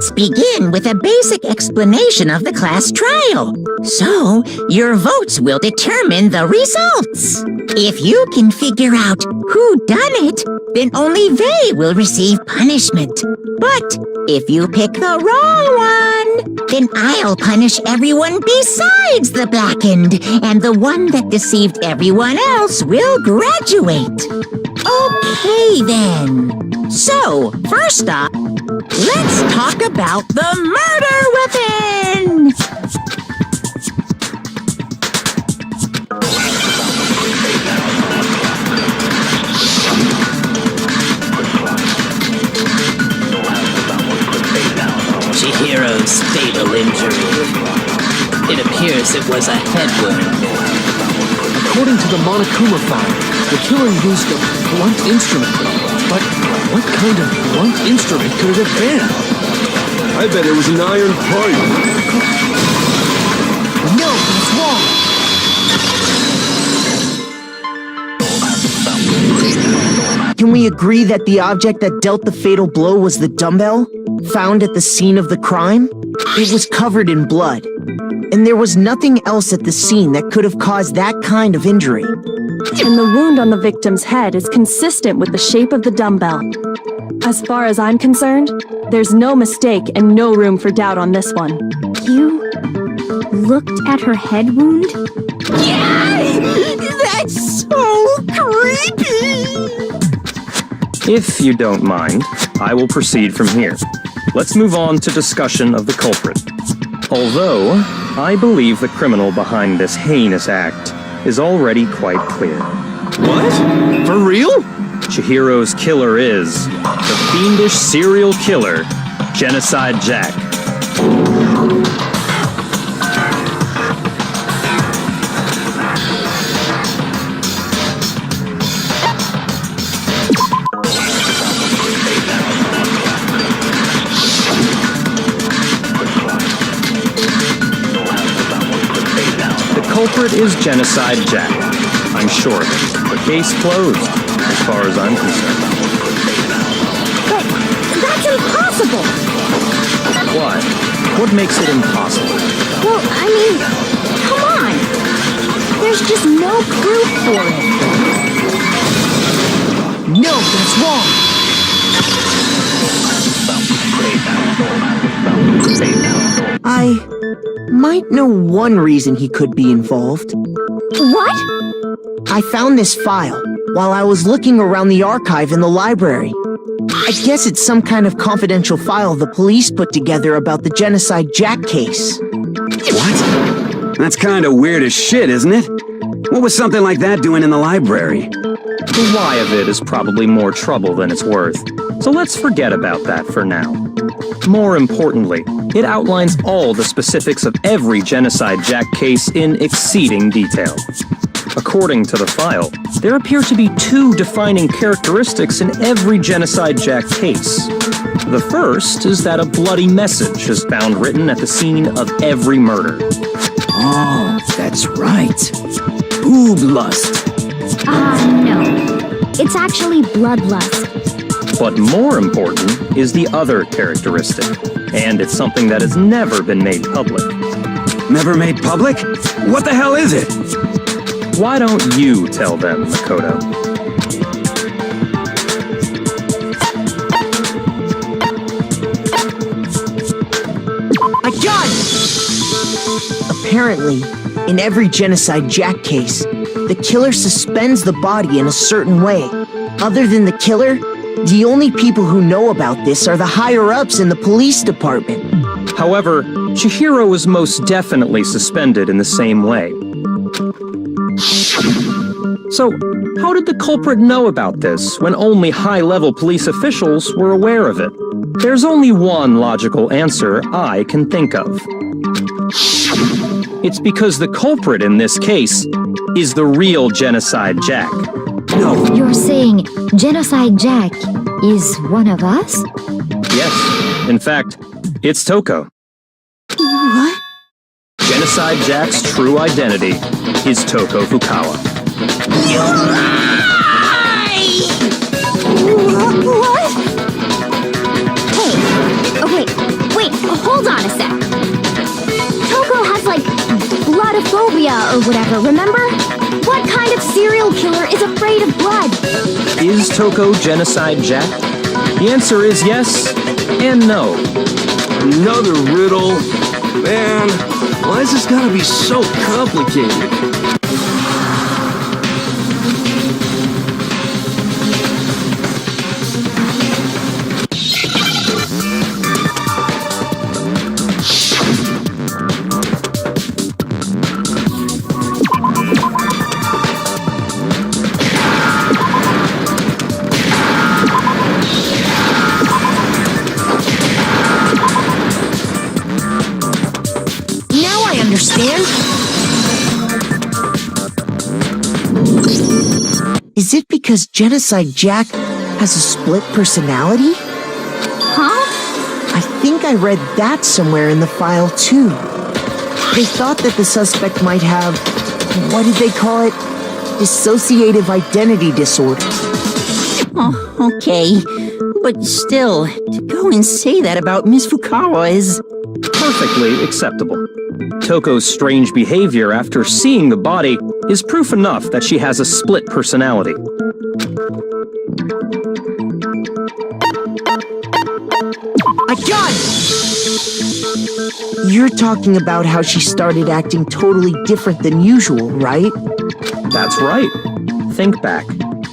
Let's begin with a basic explanation of the class trial. So, your votes will determine the results. If you can figure out who done it, then only they will receive punishment. But if you pick the wrong one, then I'll punish everyone besides the blackened, and the one that deceived everyone else will graduate. Okay, then. So, first up, let's talk about the murder weapon! Chihiro's fatal injury. It appears it was a head wound. According to the Monokuma file, the killer used a blunt instrument. But what kind of blunt instrument could it have been? I bet it was an iron pipe. No, that's wrong. Can we agree that the object that dealt the fatal blow was the dumbbell, found at the scene of the crime? It was covered in blood, and there was nothing else at the scene that could have caused that kind of injury. And the wound on the victim's head is consistent with the shape of the dumbbell. As far as I'm concerned, there's no mistake and no room for doubt on this one. You looked at her head wound? Yay! That's so creepy! If you don't mind, I will proceed from here. Let's move on to discussion of the culprit. Although, I believe the criminal behind this heinous act is already quite clear. What? For real? Chihiro's killer is the fiendish serial killer, Genocide Jack. The culprit is Genocide Jack. I'm sure of it. The case closed, as far as I'm concerned. But that's impossible! Why? What makes it impossible? Well, I mean, come on! There's just no proof for it. No, that's wrong! I might know one reason he could be involved. What? I found this file while I was looking around the archive in the library. I guess it's some kind of confidential file the police put together about the Genocide Jack case. What? That's kind of weird as shit, isn't it? What was something like that doing in the library? The why of it is probably more trouble than it's worth, so let's forget about that for now. More importantly, it outlines all the specifics of every Genocide Jack case in exceeding detail. According to the file, there appear to be two defining characteristics in every Genocide Jack case. The first is that a bloody message is found written at the scene of every murder. Oh, that's right. Boob lust. No. It's actually bloodlust. But more important is the other characteristic, and it's something that has never been made public. Never made public? What the hell is it? Why don't you tell them, Makoto? I got it! Apparently, in every Genocide Jack case, the killer suspends the body in a certain way. Other than the killer, the only people who know about this are the higher-ups in the police department. However, Chihiro was most definitely suspended in the same way. So, how did the culprit know about this when only high-level police officials were aware of it? There's only one logical answer I can think of. It's because the culprit in this case is the real Genocide Jack. No. You're saying Genocide Jack is one of us? Yes, in fact, it's Toko. What? Genocide Jack's true identity is Toko Fukawa. You lie! What? Hey, okay, or whatever, remember? What kind of serial killer is afraid of blood? Is Toko Genocide Jack? The answer is yes and no. Another riddle? Man, why is this gotta be so complicated? Is it because Genocide Jack has a split personality? Huh? I think I read that somewhere in the file, too. They thought that the suspect might have, what did they call it? Dissociative identity disorder. Oh, okay. But still, to go and say that about Miss Fukawa is... Perfectly acceptable. Toko's strange behavior after seeing the body is proof enough that she has a split personality. A gun! You're talking about how she started acting totally different than usual, right? That's right. Think back.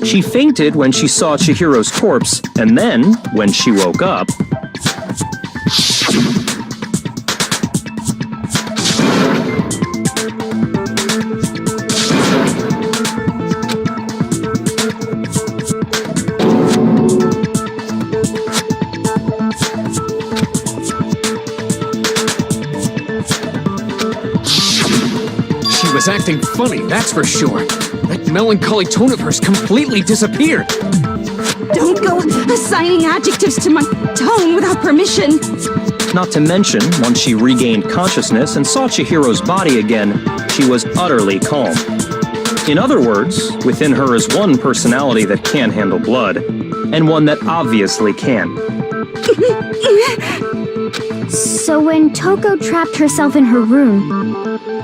She fainted when she saw Chihiro's corpse, and then, when she woke up... She was acting funny, that's for sure. That melancholy tone of hers completely disappeared. Don't go assigning adjectives to my tone without permission. Not to mention, once she regained consciousness and saw Chihiro's body again, she was utterly calm. In other words, within her is one personality that can handle blood, and one that obviously can. So when Toko trapped herself in her room,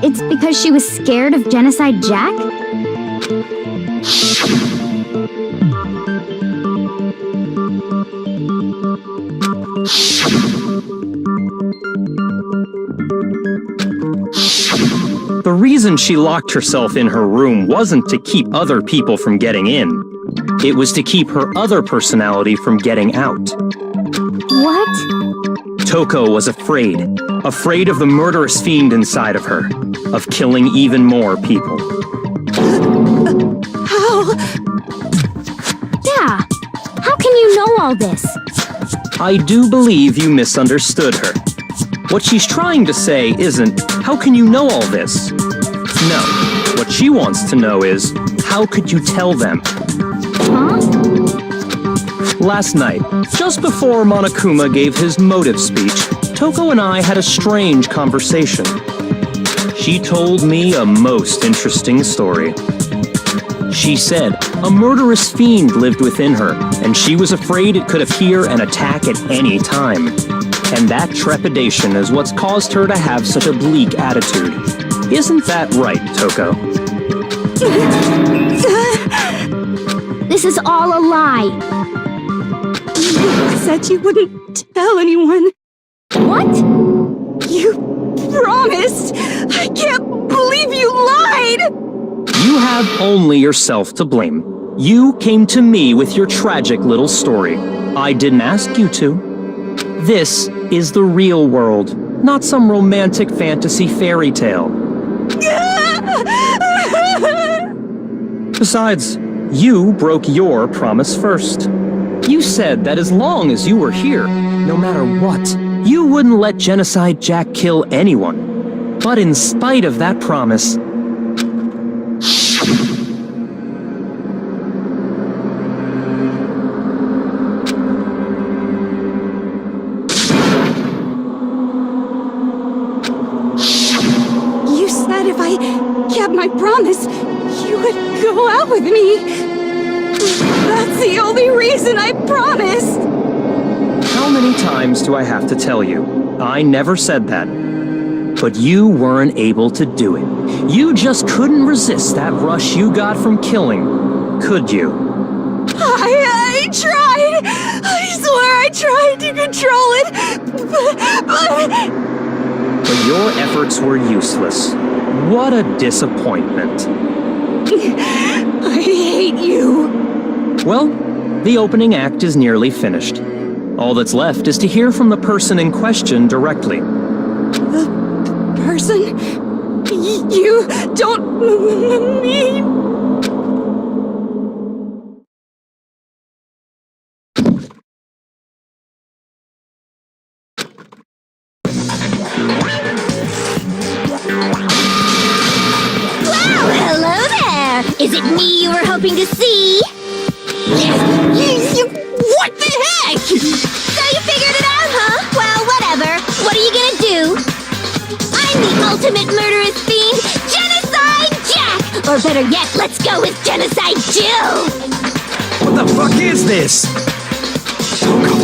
it's because she was scared of Genocide Jack? The reason she locked herself in her room wasn't to keep other people from getting in. It was to keep her other personality from getting out. What? Toko was afraid. Afraid of the murderous fiend inside of her. Of killing even more people. How? Yeah. How can you know all this? I do believe you misunderstood her. What she's trying to say isn't, how can you know all this? No. What she wants to know is, how could you tell them? Huh? Last night, just before Monokuma gave his motive speech, Toko and I had a strange conversation. She told me a most interesting story. She said a murderous fiend lived within her, and she was afraid it could appear and attack at any time. And that trepidation is what's caused her to have such a bleak attitude. Isn't that right, Toko? This is all a lie. You said you wouldn't tell anyone. What? You promised! I can't believe you lied! You have only yourself to blame. You came to me with your tragic little story. I didn't ask you to. This is the real world, not some romantic fantasy fairy tale. Besides, you broke your promise first. You said that as long as you were here, no matter what, you wouldn't let Genocide Jack kill anyone. But in spite of that promise, You said if I kept my promise, you would go out with me. That's the only reason I promised. how many times do I have to tell you? I never said that. But you weren't able to do it. You just couldn't resist that rush you got from killing, could you? I tried! I swear I tried to control it, But your efforts were useless. What a disappointment. I hate you. Well, the opening act is nearly finished. All that's left is to hear from the person in question directly. Person? You don't mean... Is it me you were hoping to see? What the heck? So you figured it out, huh? Well, whatever. What are you gonna do? I'm the ultimate murderous fiend, Genocide Jack! Or better yet, let's go with Genocide Jill! What the fuck is this? Toko,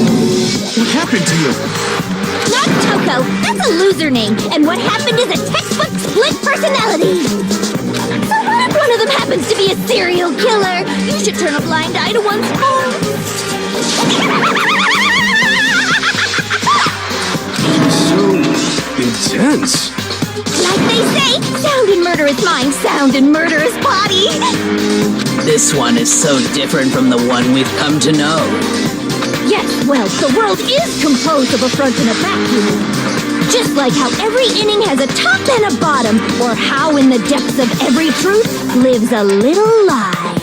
what happened to you? Not Toko, that's a loser name, and what happened is a textbook split personality! So what if one of them happens to be a serial killer? You should turn a blind eye to one's fault. So intense. Like they say, sound in murderous mind, sound in murderous body. This one is so different from the one we've come to know. Yes, well, the world is composed of a front and a vacuum. Just like how every inning has a top and a bottom, or how in the depths of every truth lives a little lie.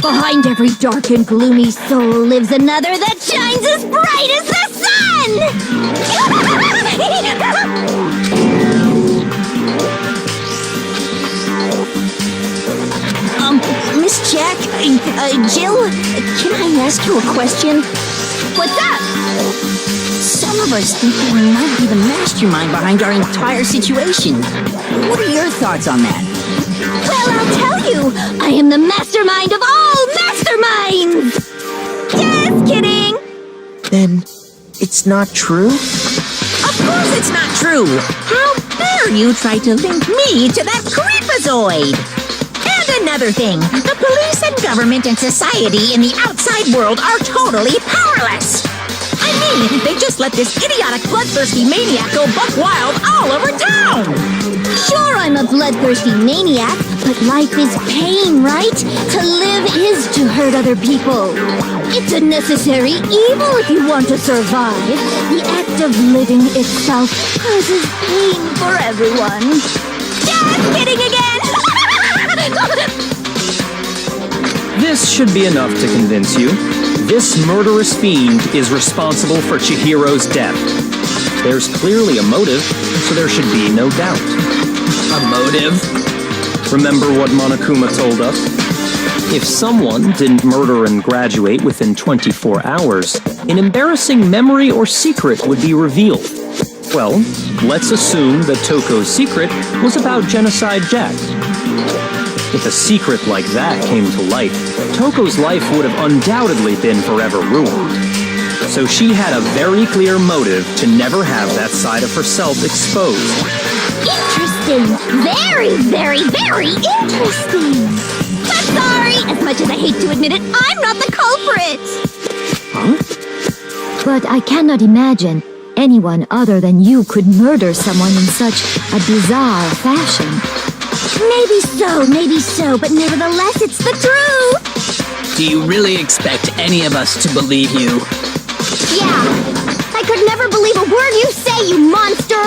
Behind every dark and gloomy soul lives another that shines as bright as the sun! Miss Jack, Jill, can I ask you a question? What's up? Some of us think you might be the mastermind behind our entire situation. What are your thoughts on that? Well, I'll tell you, I am the mastermind of all masterminds! Just kidding! Then it's not true? Of course it's not true! How dare you try to link me to that creepazoid! And another thing, the police and government and society in the outside world are totally powerless! I mean, they just let this idiotic, bloodthirsty maniac go buck wild all over town! Sure, I'm a bloodthirsty maniac, but life is pain, right? To live is to hurt other people. It's a necessary evil if you want to survive. The act of living itself causes pain for everyone. Just kidding again! This should be enough to convince you. This murderous fiend is responsible for Chihiro's death. There's clearly a motive, so there should be no doubt. A motive? Remember what Monokuma told us? If someone didn't murder and graduate within 24 hours, an embarrassing memory or secret would be revealed. Well, let's assume that Toko's secret was about Genocide Jack. If a secret like that came to light, Toko's life would have undoubtedly been forever ruined. So she had a very clear motive to never have that side of herself exposed. Interesting. Very, very, very interesting. But sorry, as much as I hate to admit it, I'm not the culprit. Huh? But I cannot imagine anyone other than you could murder someone in such a bizarre fashion. Maybe so, but nevertheless, it's the truth. Do you really expect any of us to believe you? Yeah. I could never believe a word you say, you monster.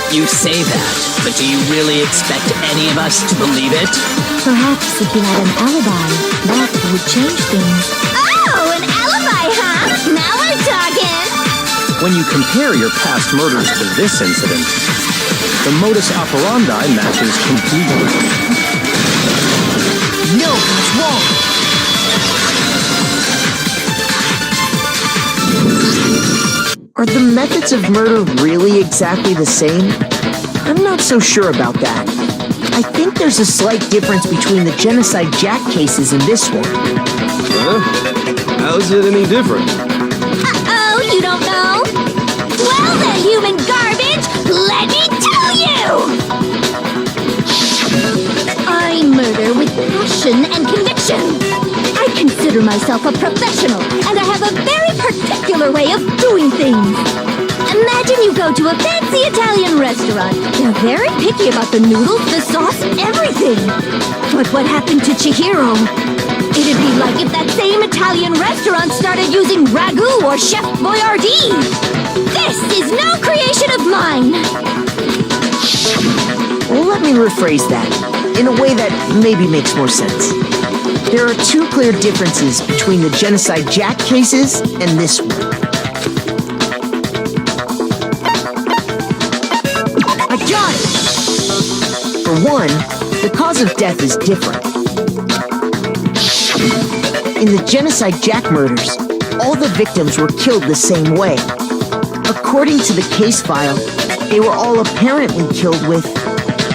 You say that, but do you really expect any of us to believe it? Perhaps if you had an alibi, that would change things. Oh, an alibi, huh? Now we're talking! When you compare your past murders to this incident, the modus operandi matches completely. No, that's wrong! Are the methods of murder really exactly the same? I'm not so sure about that. I think there's a slight difference between the Genocide Jack cases and this one. Huh? How's it any different? Uh-oh, you don't know? Well then, human garbage, let me tell you! I murder with passion and conviction. I consider myself a professional, and I have a very particular way of doing things. Imagine you go to a fancy Italian restaurant. They're very picky about the noodles, the sauce, everything. But what happened to Chihiro? It'd be like if that same Italian restaurant started using ragu or Chef Boyardee. This is no creation of mine. Let me rephrase that in a way that maybe makes more sense. There are two clear differences between the Genocide Jack cases and this one. I got it! For one, the cause of death is different. In the Genocide Jack murders, all the victims were killed the same way. According to the case file, they were all apparently killed with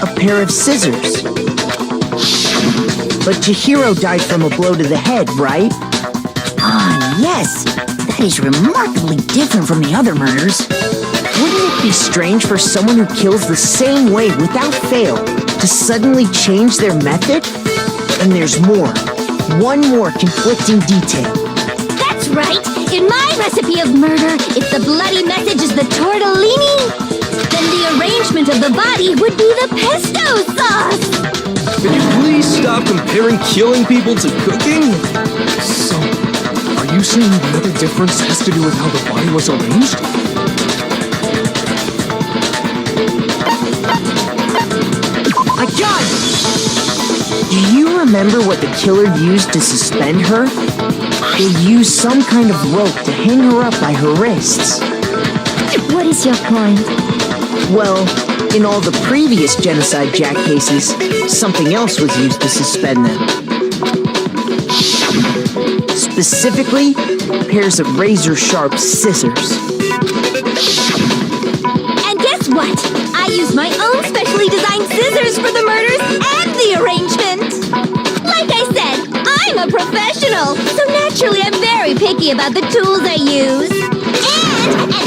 a pair of scissors. But Chihiro died from a blow to the head, right? Ah, yes. That is remarkably different from the other murders. Wouldn't it be strange for someone who kills the same way without fail to suddenly change their method? And there's more. One more conflicting detail. That's right! In my recipe of murder, if the bloody message is the tortellini, then the arrangement of the body would be the pesto sauce! Can you please stop comparing killing people to cooking? So, are you saying the other difference has to do with how the body was arranged? I got it! Do you remember what the killer used to suspend her? They used some kind of rope to hang her up by her wrists. What is your point? Well, in all the previous Genocide Jack cases, something else was used to suspend them. Specifically, pairs of razor-sharp scissors. And guess what? I use my own specially designed scissors for the murders and the arrangement! Like I said, I'm a professional, so naturally I'm very picky about the tools I use.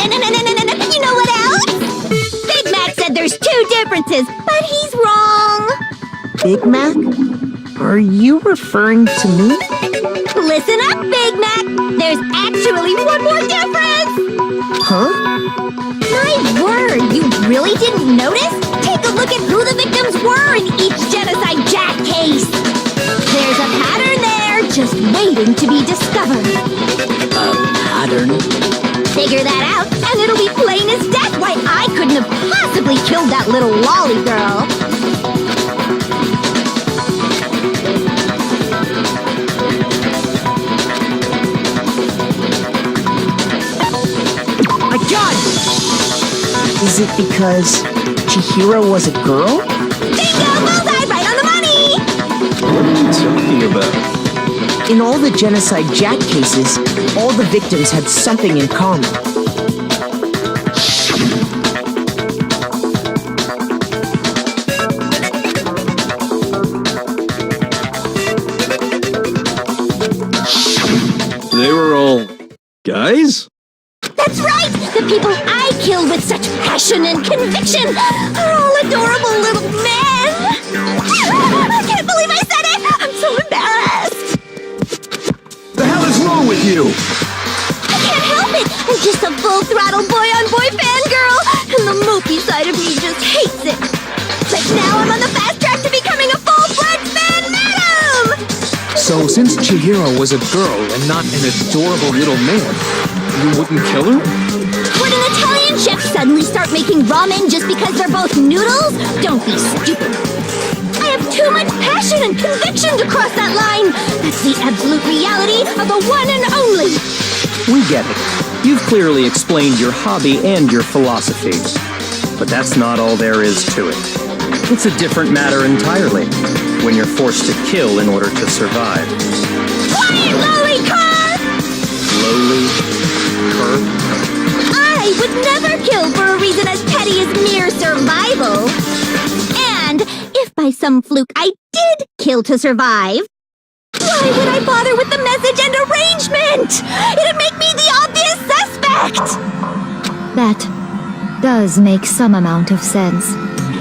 And you know what else? Big Mac said there's two differences, but he's wrong. Big Mac? Are you referring to me? Listen up, Big Mac. There's actually one more difference. Huh? My word, you really didn't notice? Take a look at who the victims were in each Genocide Jack case. There's a pattern there, just waiting to be discovered. A pattern? Figure that out, and it'll be plain as death why I couldn't have possibly killed that little lolly girl. I got it! Is it because Chihiro was a girl? Bingo! Bullseye! Right on the money! What are you talking about? In all the Genocide Jack cases, all the victims had something in common. They were all guys? That's right! The people I killed with such passion and conviction are all adorable little men! I can't believe I said it! I'm so embarrassed! The hell is wrong with you? I can't help it! I'm just a full-throttle boy-on-boy fangirl, and the mopey side of me just hates it. But now I'm on the fast track to becoming a full-fledged fan madam! So, since Chihiro was a girl and not an adorable little man, you wouldn't kill her? Would an Italian chef suddenly start making ramen just because they're both noodles? Don't be stupid. I have too much passion and conviction to cross that line. That's the absolute reality of the one and only. We get it. You've clearly explained your hobby and your philosophy. But that's not all there is to it. It's a different matter entirely, when you're forced to kill in order to survive. Quiet, lowly cur! Lowly? Cur? I would never kill for a reason as petty as mere survival. And if by some fluke I did kill to survive, why would I bother with the message and arrangement? It'd make me the obvious suspect! That does make some amount of sense.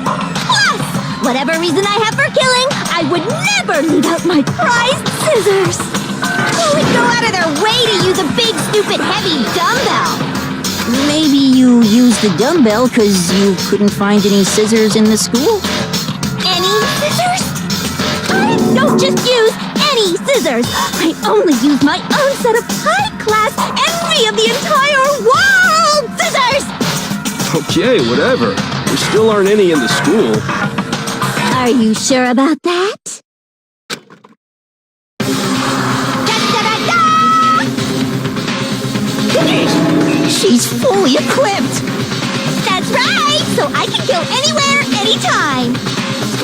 Plus, whatever reason I have for killing, I would never leave out my prized scissors. Who would go out of their way to use a big, stupid, heavy dumbbell? Maybe you used the dumbbell because you couldn't find any scissors in the school? Any scissors? I don't just use any scissors. I only use my own set of high-class, envy of the entire world scissors! Okay, whatever. There still aren't any in the school. Are you sure about that? She's fully equipped! That's right! So I can kill anywhere, anytime!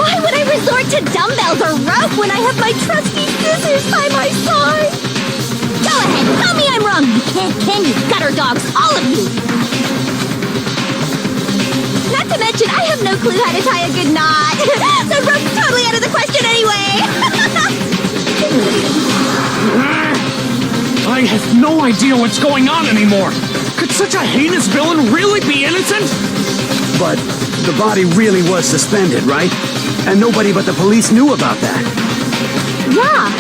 Why would I resort to dumbbells or rope when I have my trusty scissors by my side? Go ahead, tell me I'm wrong, you can you gutter dogs, all of you! Not to mention, I have no clue how to tie a good knot! So rope's totally out of the question anyway! I have no idea what's going on anymore. Could such a heinous villain really be innocent? But the body really was suspended, right? And nobody but the police knew about that. Yeah!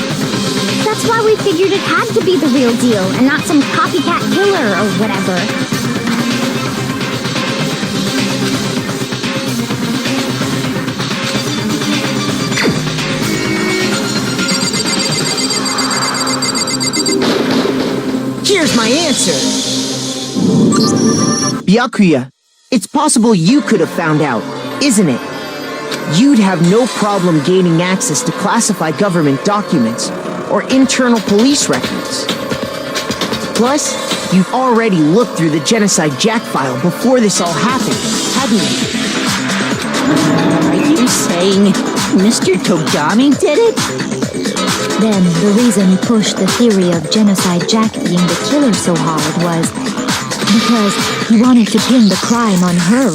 That's why we figured it had to be the real deal, and not some copycat killer or whatever. Here's my answer. Byakuya, it's possible you could have found out, isn't it? You'd have no problem gaining access to classified government documents or internal police records. Plus, you've already looked through the Genocide Jack file before this all happened, hadn't you? Are you saying Mr. Togami did it? Then the reason he pushed the theory of Genocide Jack being the killer so hard was because he wanted to pin the crime on her.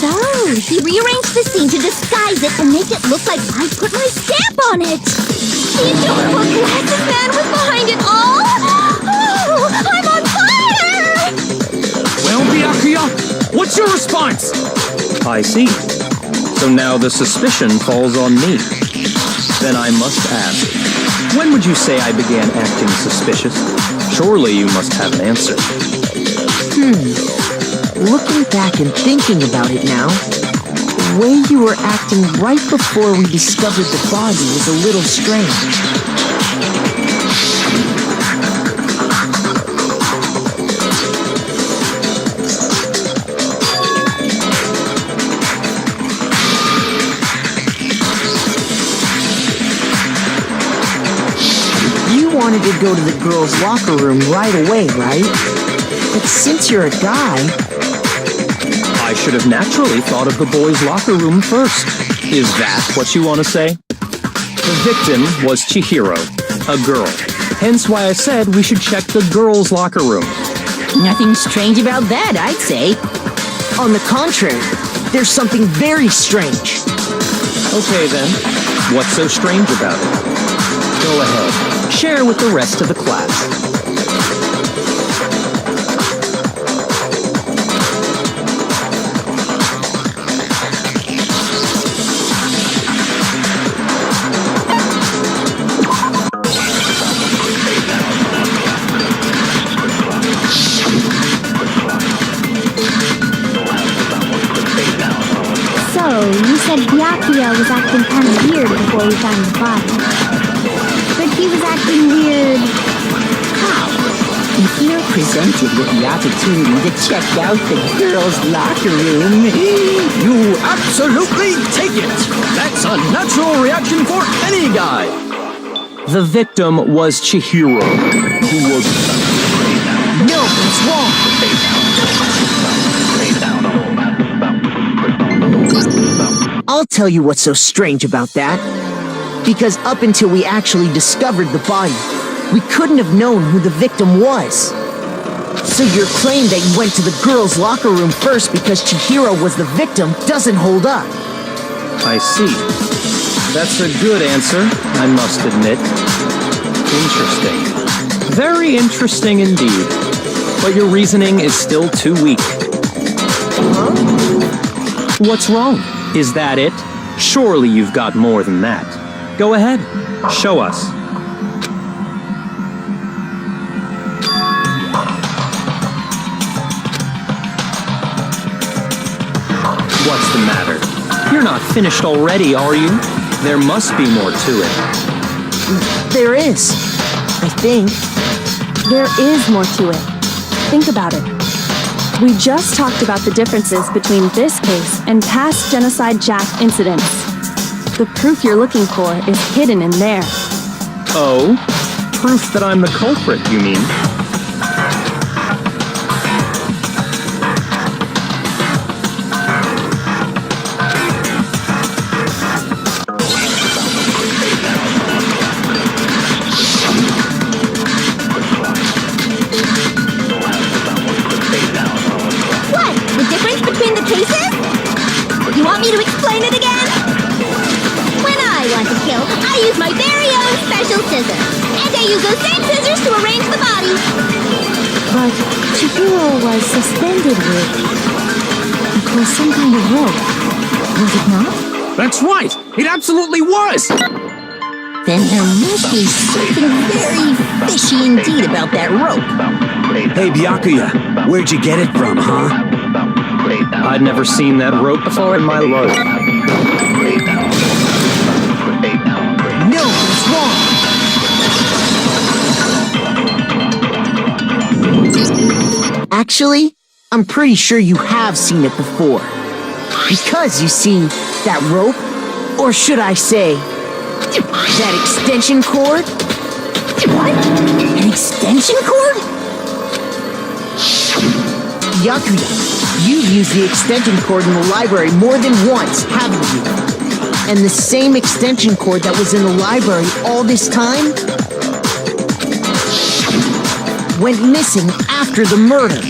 So, he rearranged the scene to disguise it and make it look like I put my stamp on it. The adorable glasses man was behind it all. Oh, I'm on fire! Well, Byakuya, what's your response? I see. So now the suspicion falls on me. Then I must ask, when would you say I began acting suspicious? Surely you must have an answer. Looking back and thinking about it now, the way you were acting right before we discovered the body was a little strange. You wanted to go to the girls' locker room right away, right? But since you're a guy... I should have naturally thought of the boys' locker room first. Is that what you want to say? The victim was Chihiro, a girl. Hence why I said we should check the girls' locker room. Nothing strange about that, I'd say. On the contrary, there's something very strange. Okay then, what's so strange about it? Go ahead, share with the rest of the class. So, you said Byakuya was acting kind of weird before we found the body. But he was acting weird... how? If you're presented with the opportunity to check out the girls' locker room, You absolutely take it! That's a natural reaction for any guy! The victim was Chihiro, who was... No, it's wrong. I'll tell you what's so strange about that. Because up until we actually discovered the body, we couldn't have known who the victim was. So your claim that you went to the girls' locker room first because Chihiro was the victim doesn't hold up. I see. That's a good answer, I must admit. Interesting. Very interesting indeed. But your reasoning is still too weak. Huh? What's wrong? Is that it? Surely you've got more than that. Go ahead. Show us. What's the matter? You're not finished already, are you? There must be more to it. There is. I think. There is more to it. Think about it. We just talked about the differences between this case and past Genocide Jack incidents. The proof you're looking for is hidden in there. Oh? Proof that I'm the culprit, you mean? You want me to explain it again? When I want to kill, I use my very own special scissors. And I use those same scissors to arrange the body. But Chihiro was suspended with some kind of rope, was it not? That's right! It absolutely was! Then there must be something very fishy indeed about that rope. Hey, Byakuya, where'd you get it from, huh? I'd never seen that rope before in my life. No, it's wrong. Actually, I'm pretty sure you have seen it before. Because, you see, that rope, or should I say, that extension cord? What? An extension cord? Byakuya, you've used the extension cord in the library more than once, haven't you? And the same extension cord that was in the library all this time went missing after the murder.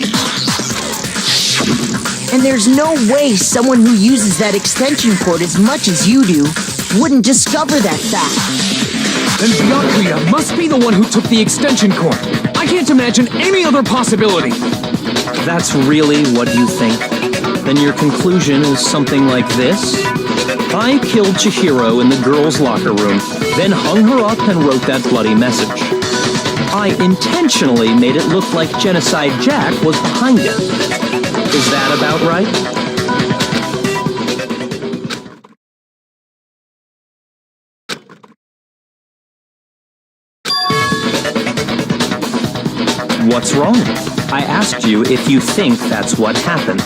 And there's no way someone who uses that extension cord as much as you do wouldn't discover that fact. Then Byakuya must be the one who took the extension cord. I can't imagine any other possibility. That's really what you think? Then your conclusion is something like this? I killed Chihiro in the girls' locker room, then hung her up and wrote that bloody message. I intentionally made it look like Genocide Jack was behind it. Is that about right? What's wrong? I asked you if you think that's what happened.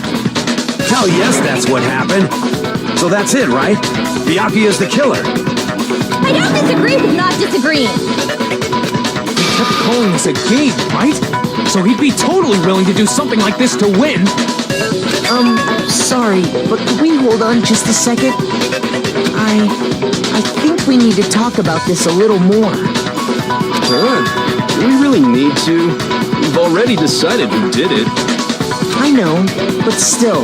Hell yes, that's what happened. So that's it, right? Byakuya's the killer. I don't disagree with not disagreeing. He kept calling this a game, right? So he'd be totally willing to do something like this to win. Sorry, but could we hold on just a second? I think we need to talk about this a little more. Do we really need to? We've already decided who did it. I know, but still,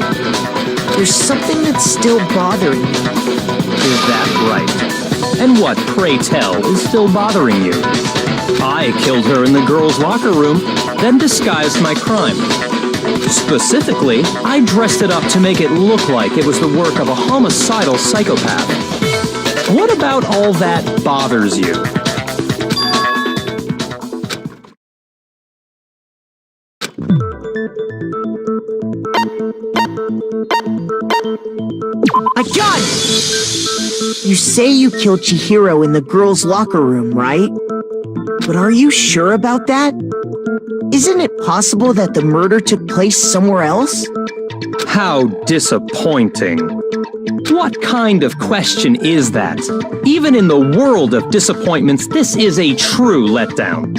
there's something that's still bothering me. Is that right? And what, pray tell, is still bothering you? I killed her in the girls' locker room, then disguised my crime. Specifically, I dressed it up to make it look like it was the work of a homicidal psychopath. What about all that bothers you? I got it! You say you killed Chihiro in the girls' locker room, right? But are you sure about that? Isn't it possible that the murder took place somewhere else? How disappointing. What kind of question is that? Even in the world of disappointments, this is a true letdown.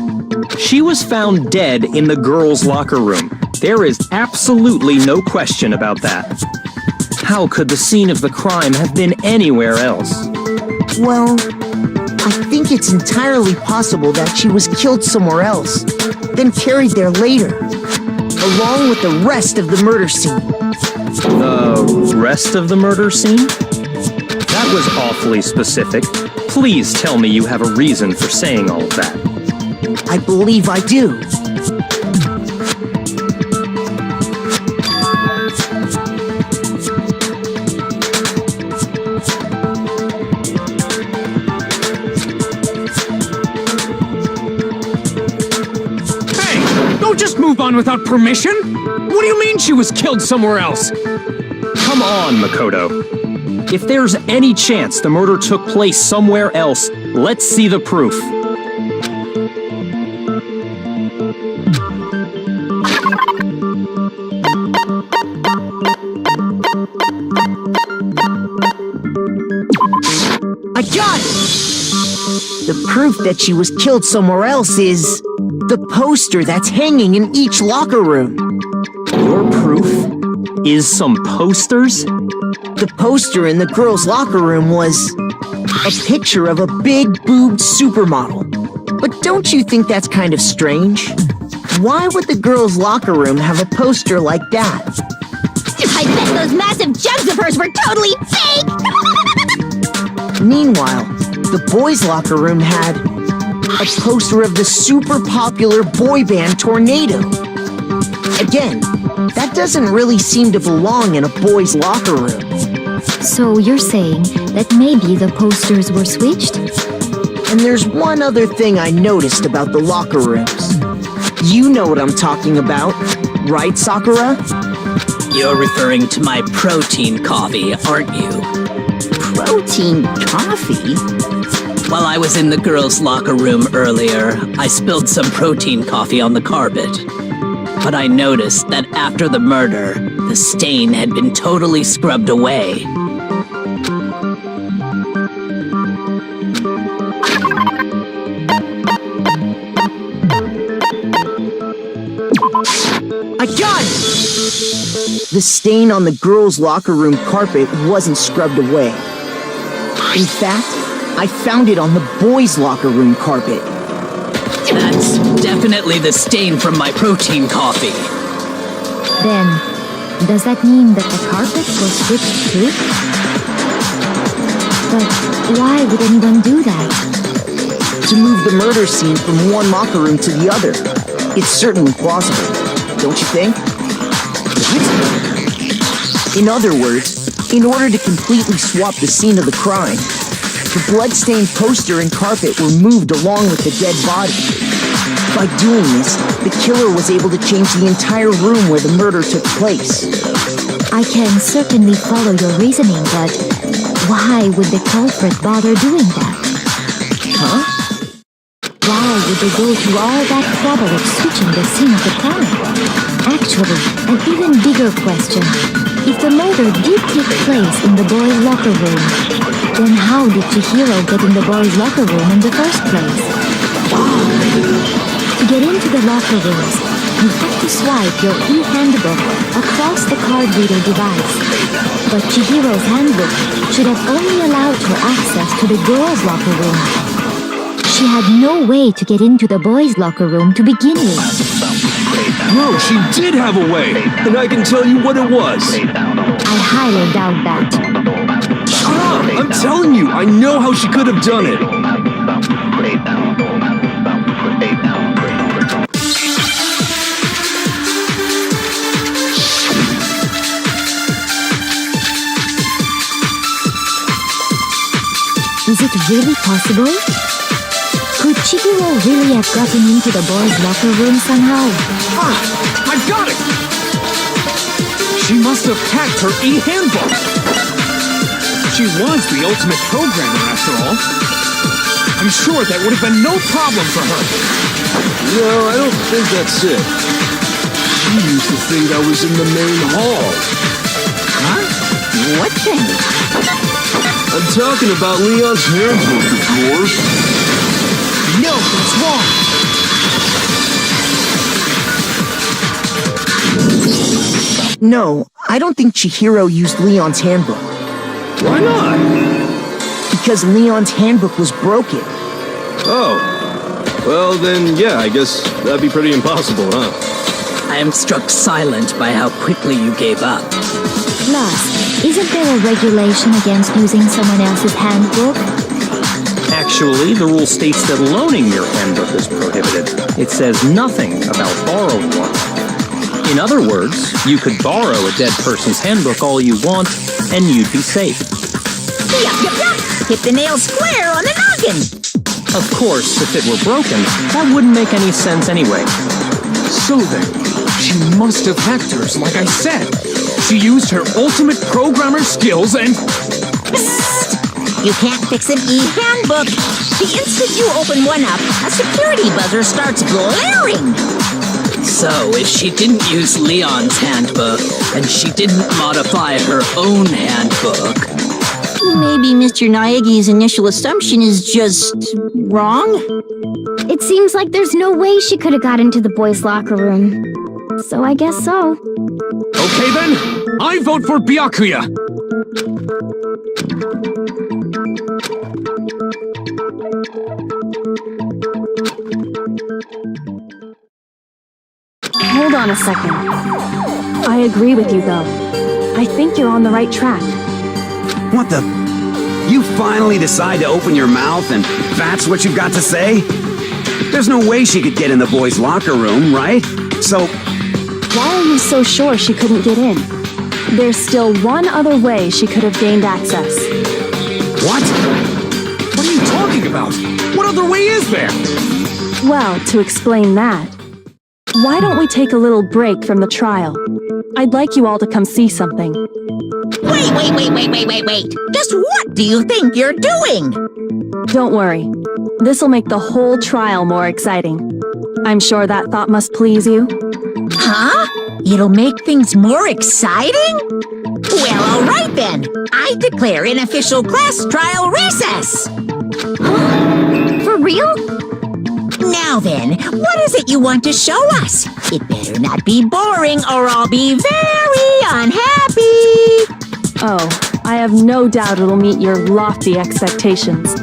She was found dead in the girls' locker room. There is absolutely no question about that. How could the scene of the crime have been anywhere else? Well, I think it's entirely possible that she was killed somewhere else, then carried there later. along with the rest of the murder scene. The rest of the murder scene? That was awfully specific. Please tell me you have a reason for saying all of that. I believe I do. Don't just move on without permission! What do you mean she was killed somewhere else? Come on, Makoto. If there's any chance the murder took place somewhere else, let's see the proof. I got it! The proof that she was killed somewhere else is the poster that's hanging in each locker room. Your proof is some posters? The poster in the girls' locker room was a picture of a big-boobed supermodel. But don't you think that's kind of strange? Why would the girls' locker room have a poster like that? I bet those massive jugs of hers were totally fake! Meanwhile, the boys' locker room had a poster of the super popular boy band Tornado. Again, that doesn't really seem to belong in a boys' locker room. So you're saying that maybe the posters were switched? And there's one other thing I noticed about the locker rooms. You know what I'm talking about, right, Sakura? You're referring to my protein coffee, aren't you? Protein coffee? While I was in the girls' locker room earlier, I spilled some protein coffee on the carpet. But I noticed that after the murder, the stain had been totally scrubbed away. I got it! The stain on the girls' locker room carpet wasn't scrubbed away. In fact, I found it on the boys' locker room carpet. That's definitely the stain from my protein coffee. Then, does that mean that the carpet was switched too? But why would anyone do that? To move the murder scene from one locker room to the other. It's certainly plausible, don't you think? What? In other words, in order to completely swap the scene of the crime, the blood-stained poster and carpet were moved along with the dead body. By doing this, the killer was able to change the entire room where the murder took place. I can certainly follow your reasoning, but why would the culprit bother doing that? Huh? Why would they go through all that trouble of switching the scene of the crime? Actually, an even bigger question. If the murder did take place in the boys' locker room, then how did Chihiro get in the boys' locker room in the first place? To get into the locker rooms, you have to swipe your e-handbook across the card reader device. But Chihiro's handbook should have only allowed her access to the girls' locker room. She had no way to get into the boys' locker room to begin with. Bro, she did have a way, and I can tell you what it was. I highly doubt that. Shut up! I'm telling you, I know how she could have done it. Is it really possible? Could Chihiro really have gotten into the boys' locker room somehow? Ah! I've got it! She must have hacked her e-handbook! She was the ultimate programmer, after all. I'm sure that would have been no problem for her. No, I don't think that's it. She used to think I was in the main hall. Huh? What then? I'm talking about Leon's handbook, of course. No, that's wrong! No, I don't think Chihiro used Leon's handbook. Why not? Because Leon's handbook was broken. Oh. Well, then, yeah, I guess that'd be pretty impossible, huh? I am struck silent by how quickly you gave up. Plus, isn't there a regulation against using someone else's handbook? Actually, the rule states that loaning your handbook is prohibited. It says nothing about borrowing one. In other words, you could borrow a dead person's handbook all you want, and you'd be safe. Yup. Hit the nail square on the noggin. Of course, if it were broken, that wouldn't make any sense anyway. So then, she must have hacked hers, like I said. She used her ultimate programmer skills and... Psst! You can't fix an e-handbook. The instant you open one up, a security buzzer starts blaring. So, if she didn't use Leon's handbook, and she didn't modify her own handbook... Maybe Mr. Naegi's initial assumption is just wrong? It seems like there's no way she could have got into the boys' locker room. So I guess so. Okay then, I vote for Byakuya. Hold on a second. I agree with you, though. I think you're on the right track. What the? You finally decide to open your mouth and that's what you've got to say? There's no way she could get in the boys' locker room, right? So... Why are you so sure she couldn't get in? There's still one other way she could have gained access. What? What are you talking about? What other way is there? Well, to explain that, why don't we take a little break from the trial? I'd like you all to come see something. Wait. Just what do you think you're doing? Don't worry. This'll make the whole trial more exciting. I'm sure that thought must please you. Huh? It'll make things more exciting? Well, all right then. I declare an official class trial recess. For real? Now then, what is it you want to show us? It better not be boring or I'll be very unhappy. Oh, I have no doubt it'll meet your lofty expectations.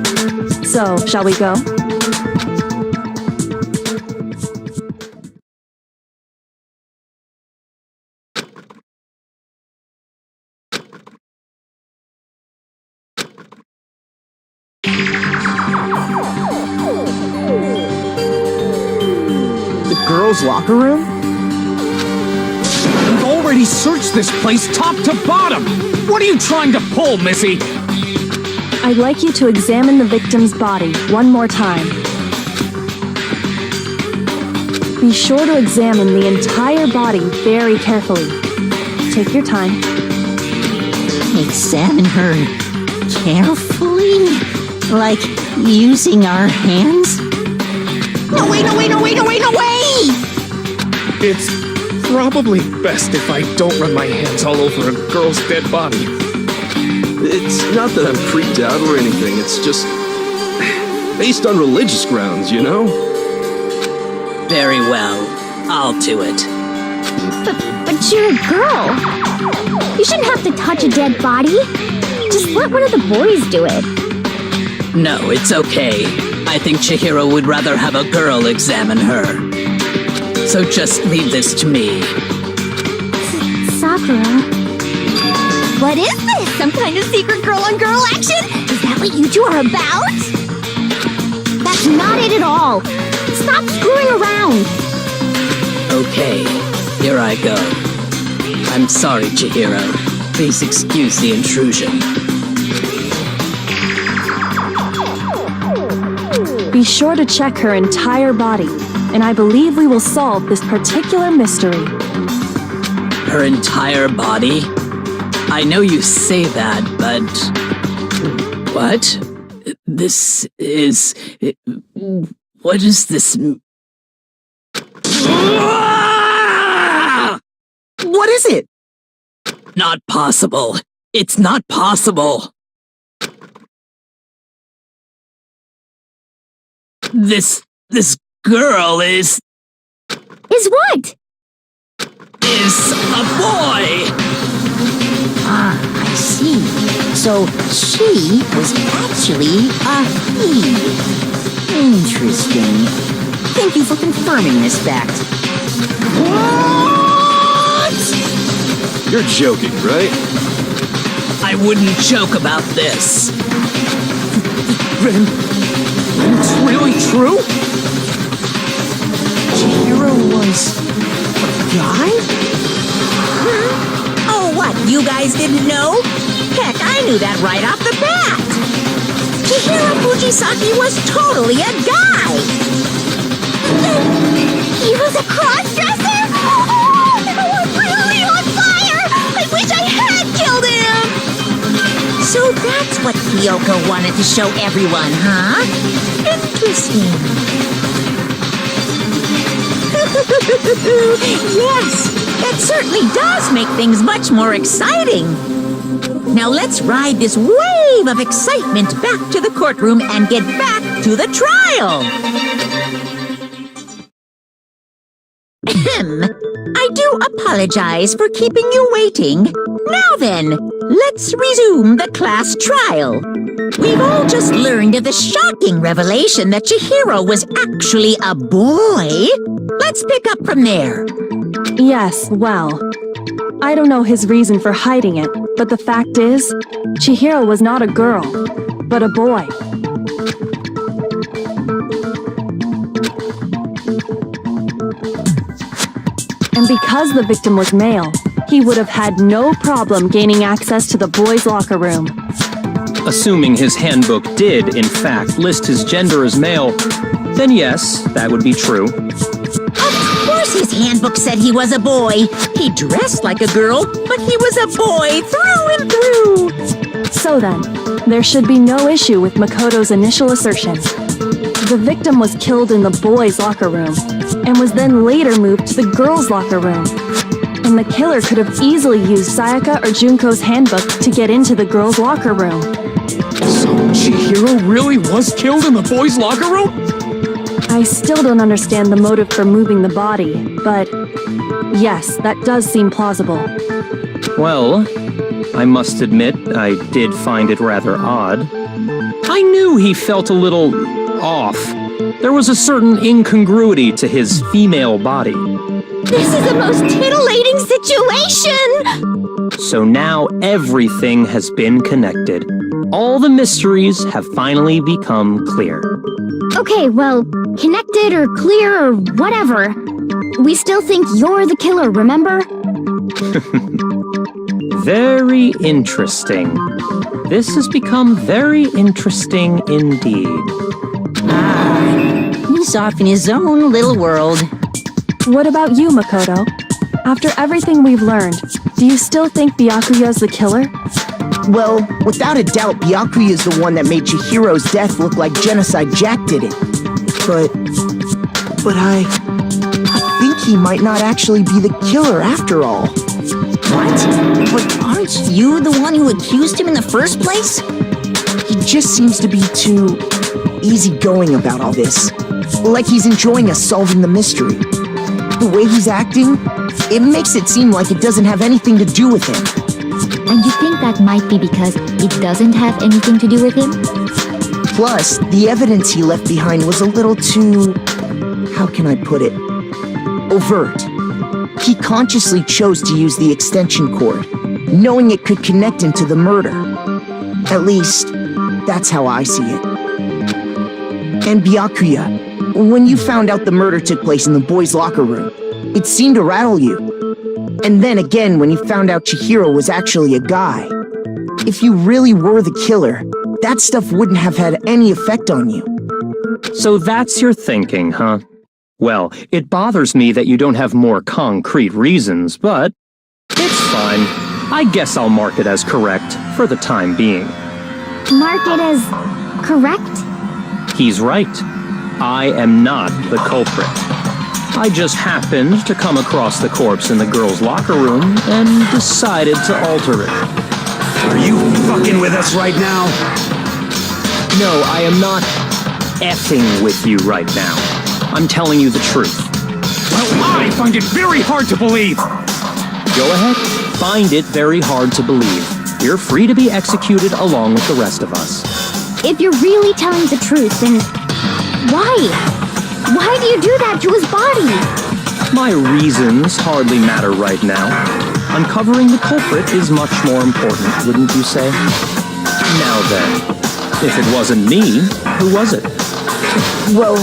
So, shall we go? The girls' locker room? We've already searched this place top to bottom! What are you trying to pull, Missy? I'd like you to examine the victim's body one more time. Be sure to examine the entire body very carefully. Take your time. Examine her carefully? Like using our hands? No way! It's probably best if I don't run my hands all over a girl's dead body. It's not that I'm freaked out or anything, it's just... based on religious grounds, you know? Very well. I'll do it. But you're a girl. You shouldn't have to touch a dead body. Just let one of the boys do it. No, it's okay. I think Chihiro would rather have a girl examine her. So just leave this to me. Sakura. What is this? Some kind of secret girl-on-girl action? Is that what you two are about? That's not it at all. Stop screwing around. Okay, here I go. I'm sorry, Chihiro. Please excuse the intrusion. Be sure to check her entire body, and I believe we will solve this particular mystery. Her entire body? I know you say that, but... What? This is... What is this... What is it? Not possible. It's not possible. This girl is what? Is a boy! Ah, I see. So she was actually a he. Interesting. Thank you for confirming this fact. You're joking, right? I wouldn't joke about this. Then it's really true? Chihiro was a guy? Oh, what, you guys didn't know? Heck, I knew that right off the bat. Chihiro Fujisaki was totally a guy. He was a cross-dresser? Oh, I'm really on fire! I wish I had killed him! So that's what Kyoko wanted to show everyone, huh? Interesting. Yes, that certainly does make things much more exciting. Now let's ride this wave of excitement back to the courtroom and get back to the trial. I do apologize for keeping you waiting. Now then, let's resume the class trial. We've all just learned of the shocking revelation that Chihiro was actually a boy. Let's pick up from there. Yes, well, I don't know his reason for hiding it, but the fact is, Chihiro was not a girl, but a boy. And because the victim was male, he would have had no problem gaining access to the boys' locker room. Assuming his handbook did, in fact, list his gender as male, then yes, that would be true. Of course his handbook said he was a boy. He dressed like a girl, but he was a boy through and through. So then, there should be no issue with Makoto's initial assertion. The victim was killed in the boys' locker room, and was then later moved to the girls' locker room. And the killer could have easily used Sayaka or Junko's handbook to get into the girls' locker room. So Chihiro really was killed in the boys' locker room? I still don't understand the motive for moving the body, but yes, that does seem plausible. Well, I must admit, I did find it rather odd. I knew he felt a little off. There was a certain incongruity to his female body. This is the most titillating situation! So now everything has been connected. All the mysteries have finally become clear. Okay, well, connected or clear or whatever. We still think you're the killer, remember? Very interesting. This has become very interesting indeed. He's off in his own little world. What about you, Makoto? After everything we've learned, do you still think Byakuya's the killer? Well, without a doubt, Byakuya is the one that made Chihiro's death look like Genocide Jack did it. But I think he might not actually be the killer after all. What? But aren't you the one who accused him in the first place? He just seems to be too easygoing about all this. Like he's enjoying us solving the mystery. The way he's acting, it makes it seem like it doesn't have anything to do with him. And you think that might be because it doesn't have anything to do with him? Plus, the evidence he left behind was a little too... how can I put it? Overt. He consciously chose to use the extension cord, knowing it could connect him to the murder. At least, that's how I see it. And Byakuya, when you found out the murder took place in the boys' locker room, it seemed to rattle you. And then again when you found out Chihiro was actually a guy. If you really were the killer, that stuff wouldn't have had any effect on you. So that's your thinking, huh? Well, it bothers me that you don't have more concrete reasons, but it's fine. I guess I'll mark it as correct for the time being. Mark it as correct? He's right. I am not the culprit. I just happened to come across the corpse in the girls' locker room and decided to alter it. Are you fucking with us right now? No, I am not effing with you right now. I'm telling you the truth. Well, I find it very hard to believe. Go ahead, find it very hard to believe. You're free to be executed along with the rest of us. If you're really telling the truth, then why? Why do you do that to his body? My reasons hardly matter right now. Uncovering the culprit is much more important, wouldn't you say? Now then, if it wasn't me, who was it? Well,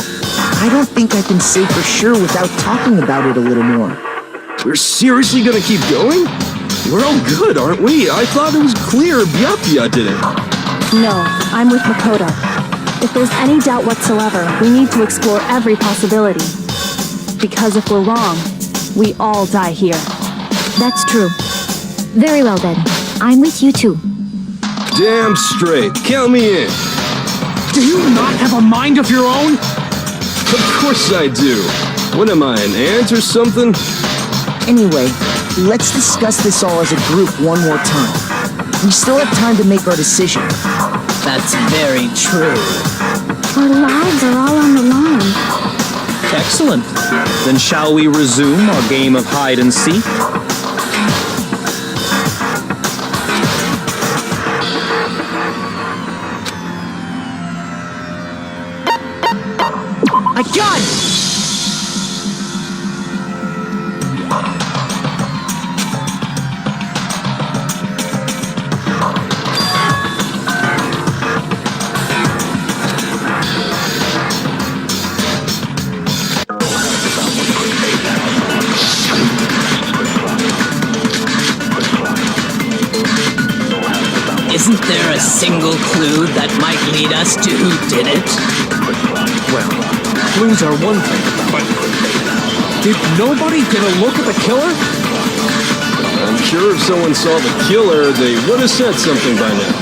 I don't think I can say for sure without talking about it a little more. We're seriously gonna keep going? We're all good, aren't we? I thought it was clear Byakuya did it. No, I'm with Makoto. If there's any doubt whatsoever, we need to explore every possibility. Because if we're wrong, we all die here. That's true. Very well then. I'm with you too. Damn straight. Count me in. Do you not have a mind of your own? Of course I do. What am I, an ant or something? Anyway, let's discuss this all as a group one more time. We still have time to make our decision. That's very true. Our lives are all on the line. Excellent. Then shall we resume our game of hide and seek? I got it! Isn't there a single clue that might lead us to who did it? Well, clues are one thing, but did nobody get a look at the killer? I'm sure if someone saw the killer, they would have said something by now.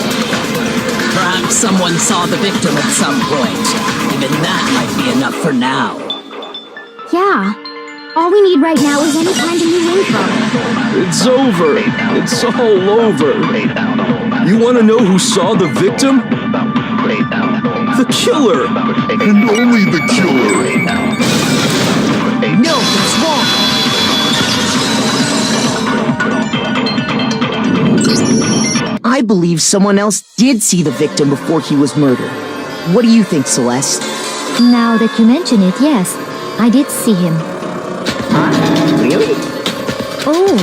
Perhaps someone saw the victim at some point. Even that might be enough for now. Yeah. All we need right now is any kind of new info. It's over. It's all over. You want to know who saw the victim? The killer! And only the killer! No, it's wrong! I believe someone else did see the victim before he was murdered. What do you think, Celeste? Now that you mention it, yes. I did see him. Really? Oh,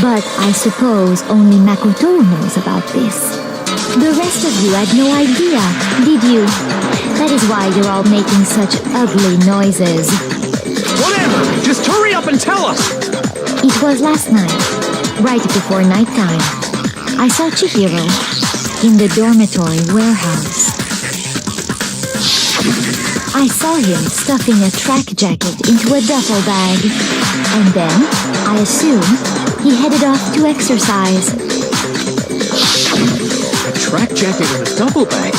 but I suppose only Makoto knows about this. The rest of you had no idea, did you? That is why you're all making such ugly noises. Whatever! Just hurry up and tell us! It was last night, right before nighttime. I saw Chihiro in the dormitory warehouse. I saw him stuffing a track jacket into a duffel bag. And then, I assume, he headed off to exercise. A track jacket and a duffel bag?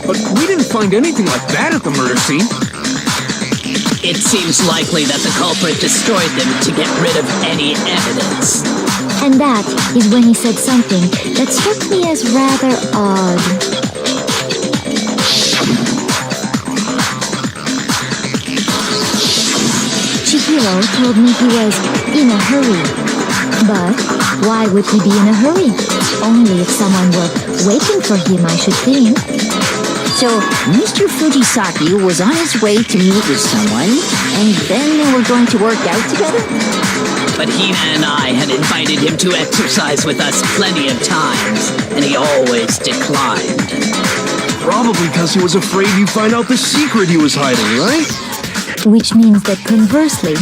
But we didn't find anything like that at the murder scene. It seems likely that the culprit destroyed them to get rid of any evidence. And that is when he said something that struck me as rather odd. Chihiro told me he was in a hurry. But why would he be in a hurry? Only if someone were waiting for him, I should think. So, Mr. Fujisaki was on his way to meet with someone, and then they were going to work out together? But Hina and I had invited him to exercise with us plenty of times, and he always declined. Probably because he was afraid you'd find out the secret he was hiding, right? Which means that conversely,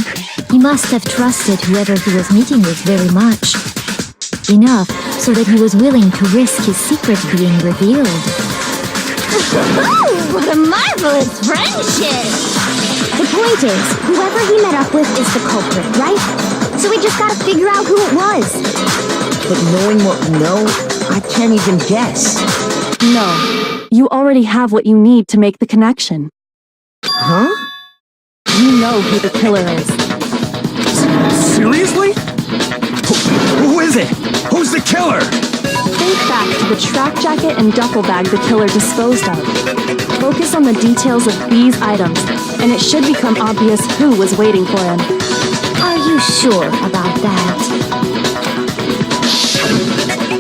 he must have trusted whoever he was meeting with very much. Enough so that he was willing to risk his secret being revealed. What a marvelous friendship! The point is, whoever he met up with is the culprit, right? So we just gotta figure out who it was. But knowing what we know, I can't even guess. No, you already have what you need to make the connection. Huh? You know who the killer is. Seriously? Who is it? Who's the killer? Think back to the track jacket and duffel bag the killer disposed of. Focus on the details of these items, and it should become obvious who was waiting for him. Are you sure about that?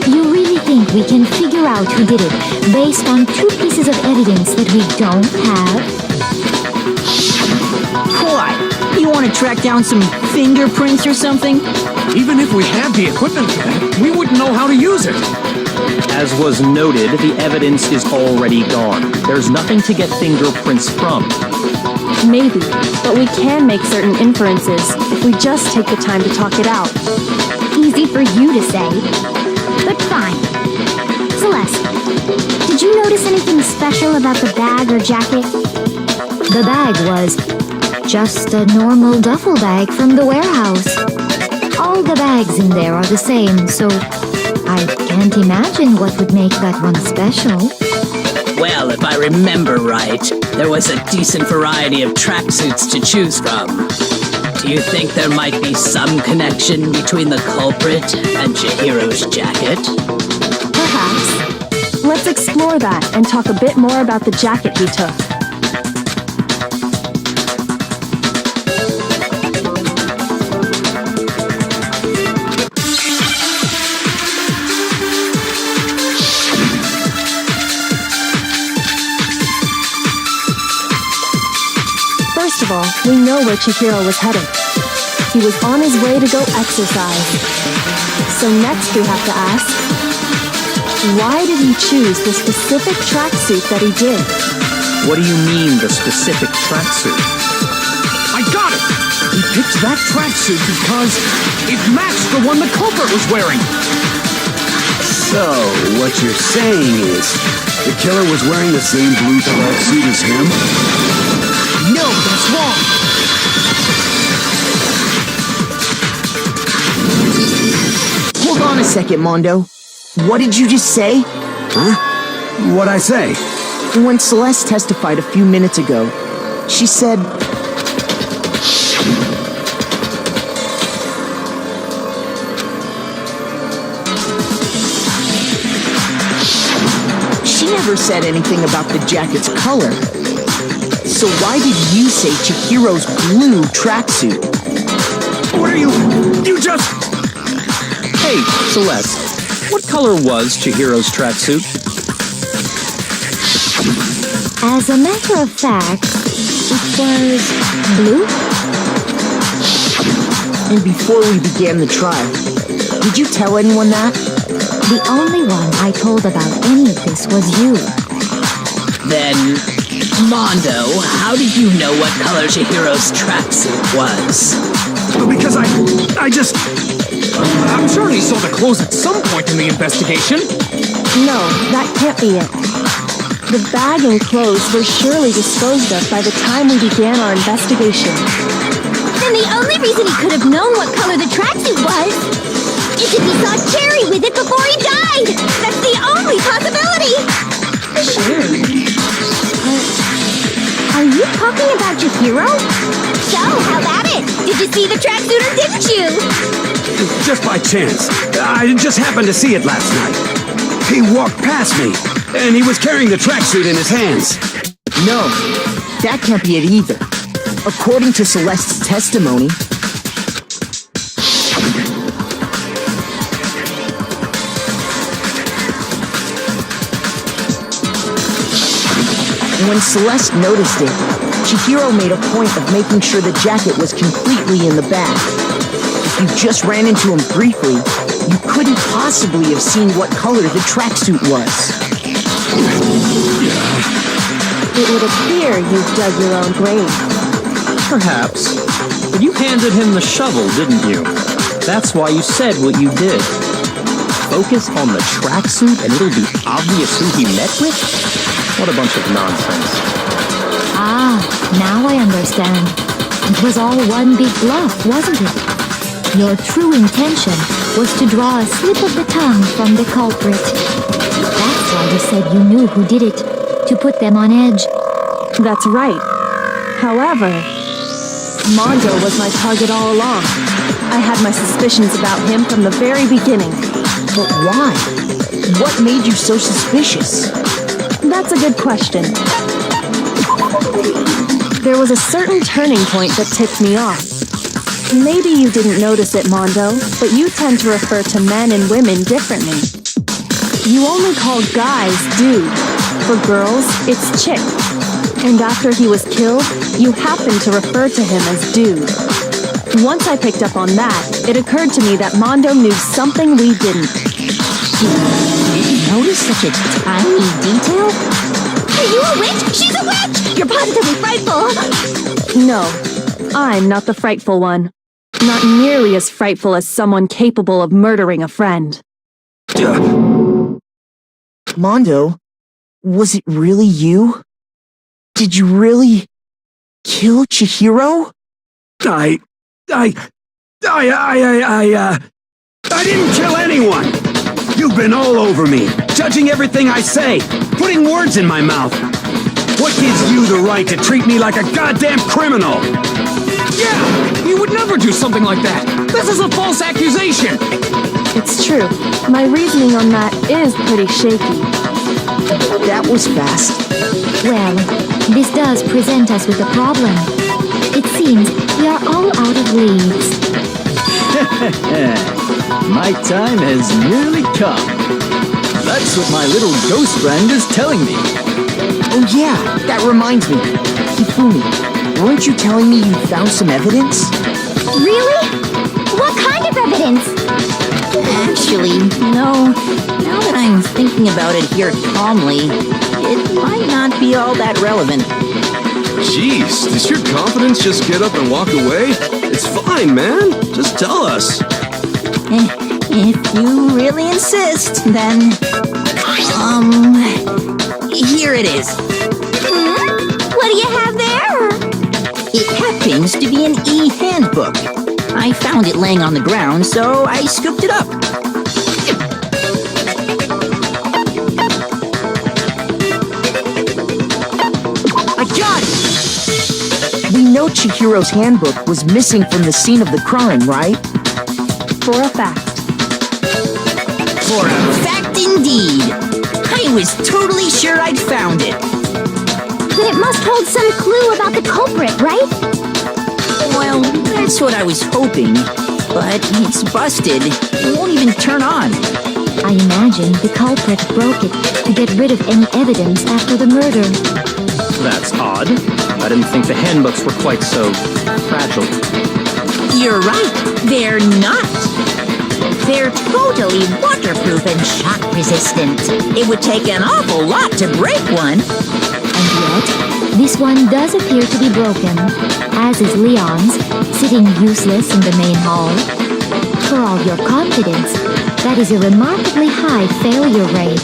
You really think we can figure out who did it based on 2 pieces of evidence that we don't have? What? You want to track down some fingerprints or something? Even if we had the equipment for that, we wouldn't know how to use it. As was noted, the evidence is already gone. There's nothing to get fingerprints from. Maybe, but we can make certain inferences if we just take the time to talk it out. Easy for you to say, but fine. Celeste, did you notice anything special about the bag or jacket? The bag was just a normal duffel bag from the warehouse. All the bags in there are the same, so I can't imagine what would make that one special. Well, if I remember right, there was a decent variety of tracksuits to choose from. Do you think there might be some connection between the culprit and Chihiro's jacket? Perhaps. Let's explore that and talk a bit more about the jacket he took. First of all, we know where Chihiro was headed. He was on his way to go exercise. So next we have to ask, why did he choose the specific tracksuit that he did? What do you mean, the specific tracksuit? I got it! He picked that tracksuit because it matched the one the culprit was wearing. So, what you're saying is, the killer was wearing the same blue tracksuit as him? No, that's wrong. Hold on a second, Mondo. What did you just say? Huh? What'd I say? When Celeste testified a few minutes ago, she said... She never said anything about the jacket's color. So why did you say Chihiro's blue tracksuit? What are you... You just... Hey, Celeste, what color was Chihiro's tracksuit? As a matter of fact, it was blue. And before we began the trial, did you tell anyone that? The only one I told about any of this was you. Then, Mondo, how did you know what color Chihiro's tracksuit was? Because I just... I'm sure he saw the clothes at some point in the investigation. No, that can't be it. The bag and clothes were surely disposed of by the time we began our investigation. Then the only reason he could have known what color the tracksuit was is if he saw Cherry with it before he died! That's the only possibility! Sure. Are you talking about Chihiro? So, how about it? Did you see the tracksuit or didn't you? Just by chance. I just happened to see it last night. He walked past me, and he was carrying the tracksuit in his hands. No, that can't be it either. According to Celeste's testimony... When Celeste noticed it, Chihiro made a point of making sure the jacket was completely in the bag. If you just ran into him briefly, you couldn't possibly have seen what color the tracksuit was. It would appear you've dug your own grave. Perhaps. But you handed him the shovel, didn't you? That's why you said what you did. Focus on the tracksuit and it'll be obvious who he met with? What a bunch of nonsense. Ah, now I understand. It was all one big bluff, wasn't it? Your true intention was to draw a slip of the tongue from the culprit. That's why you said you knew who did it, to put them on edge. That's right. However, Mondo was my target all along. I had my suspicions about him from the very beginning. But why? What made you so suspicious? That's a good question. There was a certain turning point that tipped me off. Maybe you didn't notice it, Mondo, but you tend to refer to men and women differently. You only call guys dude. For girls, it's chick. And after he was killed, you happened to refer to him as Dude. Once I picked up on that, it occurred to me that Mondo knew something we didn't. Did you notice such a tiny detail? Are you a witch? She's a witch! You're positively frightful! No, I'm not the frightful one. Not nearly as frightful as someone capable of murdering a friend. Mondo, was it really you? Did you really kill Chihiro? I didn't kill anyone! You've been all over me, judging everything I say, putting words in my mouth. What gives you the right to treat me like a goddamn criminal? Yeah! You would never do something like that! This is a false accusation! It's true. My reasoning on that is pretty shaky. That was fast. Well, this does present us with a problem. It seems we are all out of leads. My time has nearly come. That's what my little ghost friend is telling me. Oh yeah, that reminds me. Hifumi, weren't you telling me you found some evidence? Really? What kind of evidence? Actually, no. Now that I'm thinking about it here calmly, it might not be all that relevant. Jeez, does your confidence just get up and walk away? It's fine, man. Just tell us. If you really insist, then... here it is. What do you have there? It happens to be an e-handbook. I found it laying on the ground, so I scooped it up. I got it! We know Chihiro's handbook was missing from the scene of the crime, right? For a fact. For a fact indeed. I was totally sure I'd found it. Then it must hold some clue about the culprit, right? Well, that's what I was hoping. But it's busted. It won't even turn on. I imagine the culprit broke it to get rid of any evidence after the murder. That's odd. I didn't think the handbooks were quite so fragile. You're right. They're not. They're totally waterproof and shock resistant. It would take an awful lot to break one. And yet, this one does appear to be broken, as is Leon's, sitting useless in the main hall. For all your confidence, that is a remarkably high failure rate.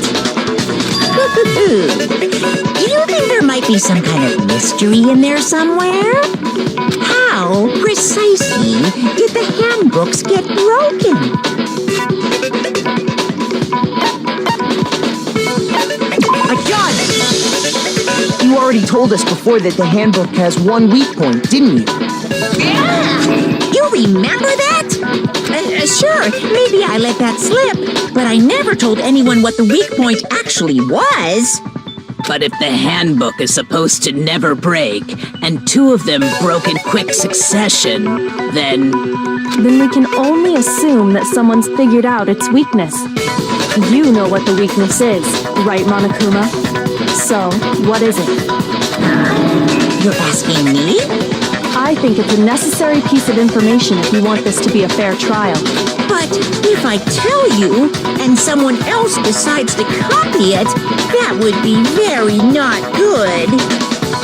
Do you think there might be some kind of mystery in there somewhere? How precisely did the handbooks get broken? I got it! You already told us before that the handbook has one weak point, didn't you? Yeah! You remember that? Sure, maybe I let that slip, but I never told anyone what the weak point actually was. But if the handbook is supposed to never break, and two of them broke in quick succession, then we can only assume that someone's figured out its weakness. You know what the weakness is, right, Monokuma? So, what is it? You're asking me? I think it's a necessary piece of information if you want this to be a fair trial. But if I tell you, and someone else decides to copy it, that would be very not good.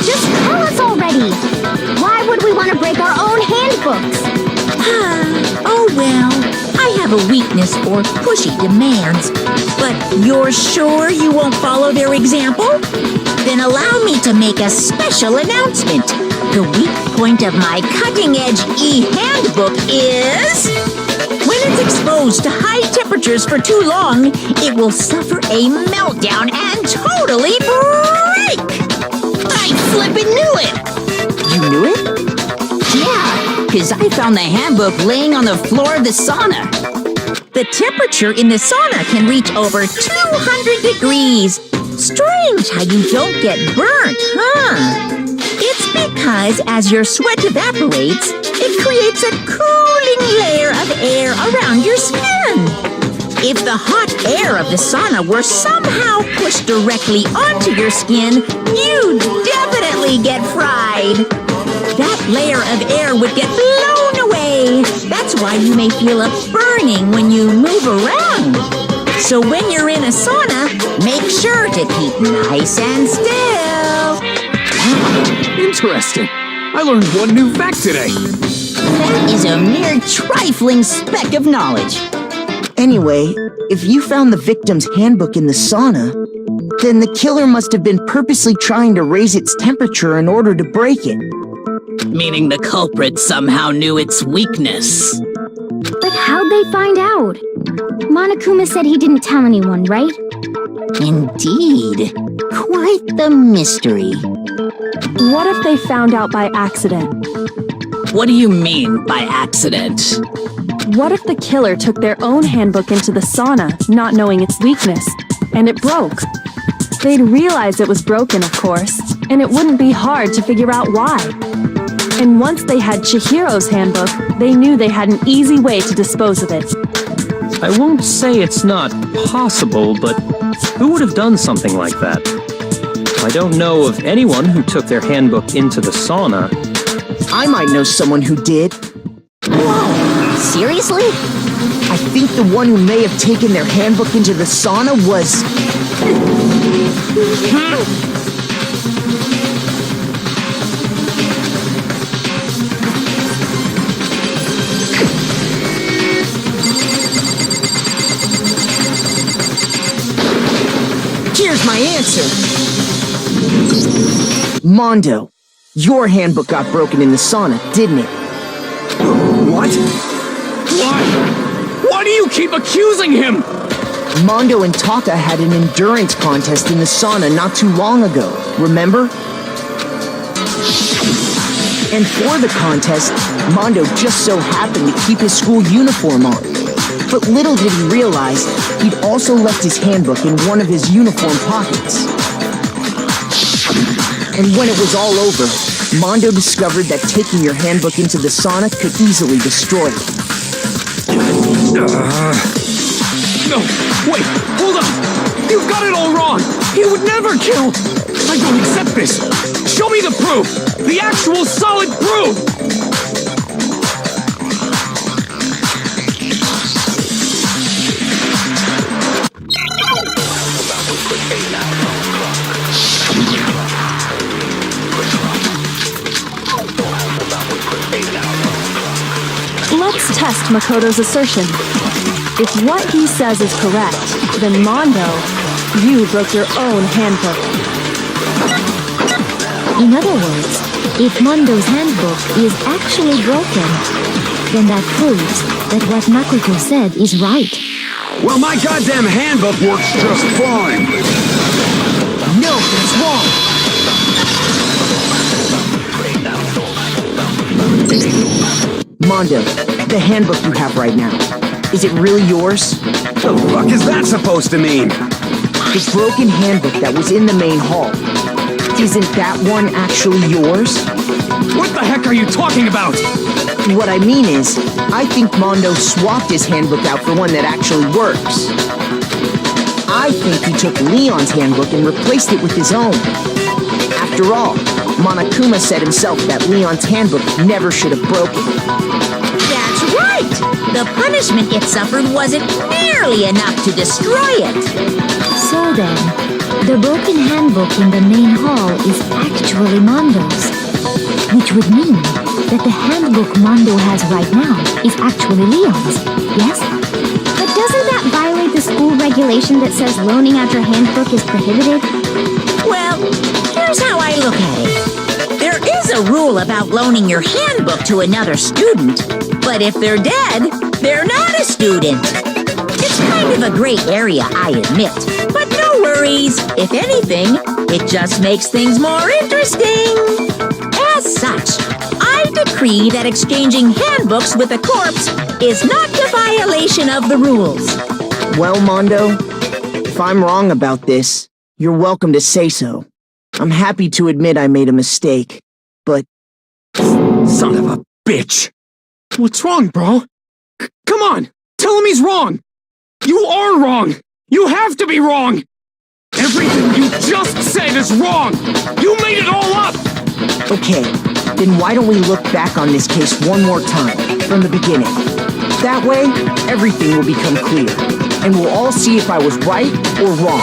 Just tell us already! Why would we want to break our own handbooks? Oh well, I have a weakness for pushy demands. But you're sure you won't follow their example? Then allow me to make a special announcement. The weak point of my cutting-edge e-handbook is... when it's exposed to high temperatures for too long, it will suffer a meltdown and totally break! I flippin' knew it! You knew it? Yeah, because I found the handbook laying on the floor of the sauna. The temperature in the sauna can reach over 200 degrees. Strange how you don't get burnt, huh? It's because as your sweat evaporates, it creates a cooling layer of air around your skin. If the hot air of the sauna were somehow pushed directly onto your skin, you'd definitely get fried. That layer of air would get blown away. That's why you may feel a burning when you move around. So when you're in a sauna, make sure to keep nice and still. Interesting. I learned one new fact today. That is a mere trifling speck of knowledge. Anyway, if you found the victim's handbook in the sauna, then the killer must have been purposely trying to raise its temperature in order to break it. Meaning the culprit somehow knew its weakness. But how'd they find out? Monokuma said he didn't tell anyone, right? Indeed. Quite the mystery. What if they found out by accident? What do you mean by accident? What if the killer took their own handbook into the sauna, not knowing its weakness, and it broke? They'd realize it was broken, of course, and it wouldn't be hard to figure out why. And once they had Chihiro's handbook, they knew they had an easy way to dispose of it. I won't say it's not possible, but who would have done something like that? I don't know of anyone who took their handbook into the sauna. I might know someone who did. Whoa! Seriously? I think the one who may have taken their handbook into the sauna was... Here's my answer. Mondo, your handbook got broken in the sauna, didn't it? What? Why? Why do you keep accusing him? Mondo and Taka had an endurance contest in the sauna not too long ago, remember? And for the contest, Mondo just so happened to keep his school uniform on. But little did he realize, he'd also left his handbook in one of his uniform pockets. And when it was all over, Mondo discovered that taking your handbook into the sauna could easily destroy it. No, wait, hold on! You've got it all wrong! He would never kill! I don't accept this! Show me the proof! The actual solid proof! Let's test Makoto's assertion. If what he says is correct, then Mondo, you broke your own handbook. In other words, if Mondo's handbook is actually broken, then that proves that what Makoto said is right. Well, my goddamn handbook works just fine. No, that's wrong. Mondo, the handbook you have right now, is it really yours? The fuck is that supposed to mean? The broken handbook that was in the main hall, isn't that one actually yours? What the heck are you talking about? What I mean is, I think Mondo swapped his handbook out for one that actually works. I think he took Leon's handbook and replaced it with his own. After all, Monokuma said himself that Leon's handbook never should have broken. That's right! The punishment it suffered wasn't nearly enough to destroy it. So then, the broken handbook in the main hall is actually Mondo's, which would mean that the handbook Mondo has right now is actually Leon's, yes? But doesn't that violate the school regulation that says loaning out your handbook is prohibited? Well, here's how I look at it. There is a rule about loaning your handbook to another student, but if they're dead, they're not a student. It's kind of a gray area, I admit, but no worries. If anything, it just makes things more interesting. As such, I decree that exchanging handbooks with a corpse is not a violation of the rules. Well, Mondo, if I'm wrong about this, you're welcome to say so. I'm happy to admit I made a mistake, but... Son of a bitch! What's wrong, bro? Come on! Tell him he's wrong! You are wrong! You have to be wrong! Everything you just said is wrong! You made it all up! Okay, then why don't we look back on this case one more time, from the beginning? That way, everything will become clear, and we'll all see if I was right or wrong.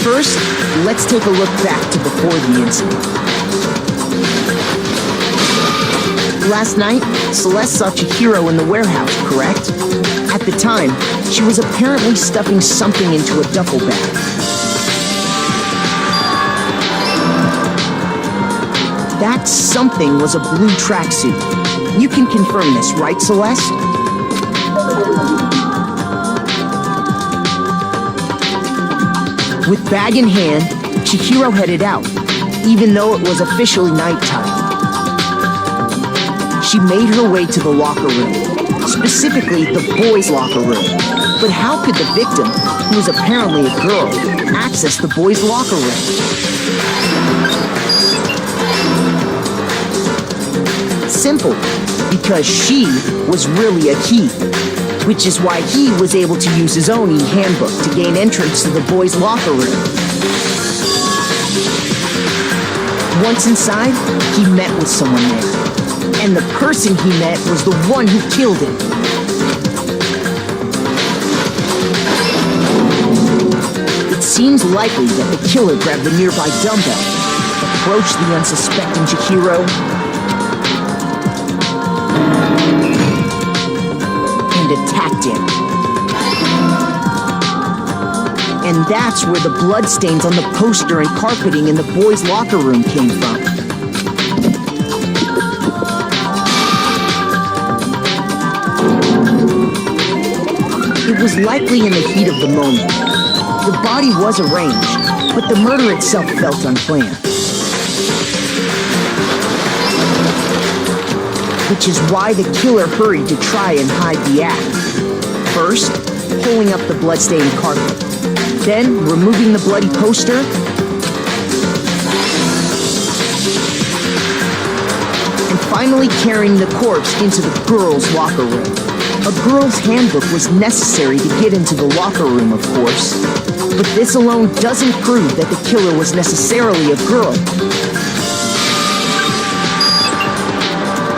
First, let's take a look back to before the incident. Last night, Celeste saw Chihiro in the warehouse, correct? At the time, she was apparently stuffing something into a duffel bag. That something was a blue tracksuit. You can confirm this, right, Celeste? With bag in hand, Chihiro headed out, even though it was officially nighttime. She made her way to the locker room, specifically the boys' locker room. But how could the victim, who was apparently a girl, access the boys' locker room? Simple, because she was really a key. Which is why he was able to use his own e-handbook to gain entrance to the boys' locker room. Once inside, he met with someone there. And the person he met was the one who killed him. It seems likely that the killer grabbed the nearby dumbbell, approached the unsuspecting Chihiro, attacked him. And that's where the bloodstains on the poster and carpeting in the boys' locker room came from. It was likely in the heat of the moment. The body was arranged, but the murder itself felt unplanned. Which is why the killer hurried to try and hide the act. First, pulling up the bloodstained carpet. Then, removing the bloody poster. And finally carrying the corpse into the girls' locker room. A girl's handbook was necessary to get into the locker room, of course. But this alone doesn't prove that the killer was necessarily a girl.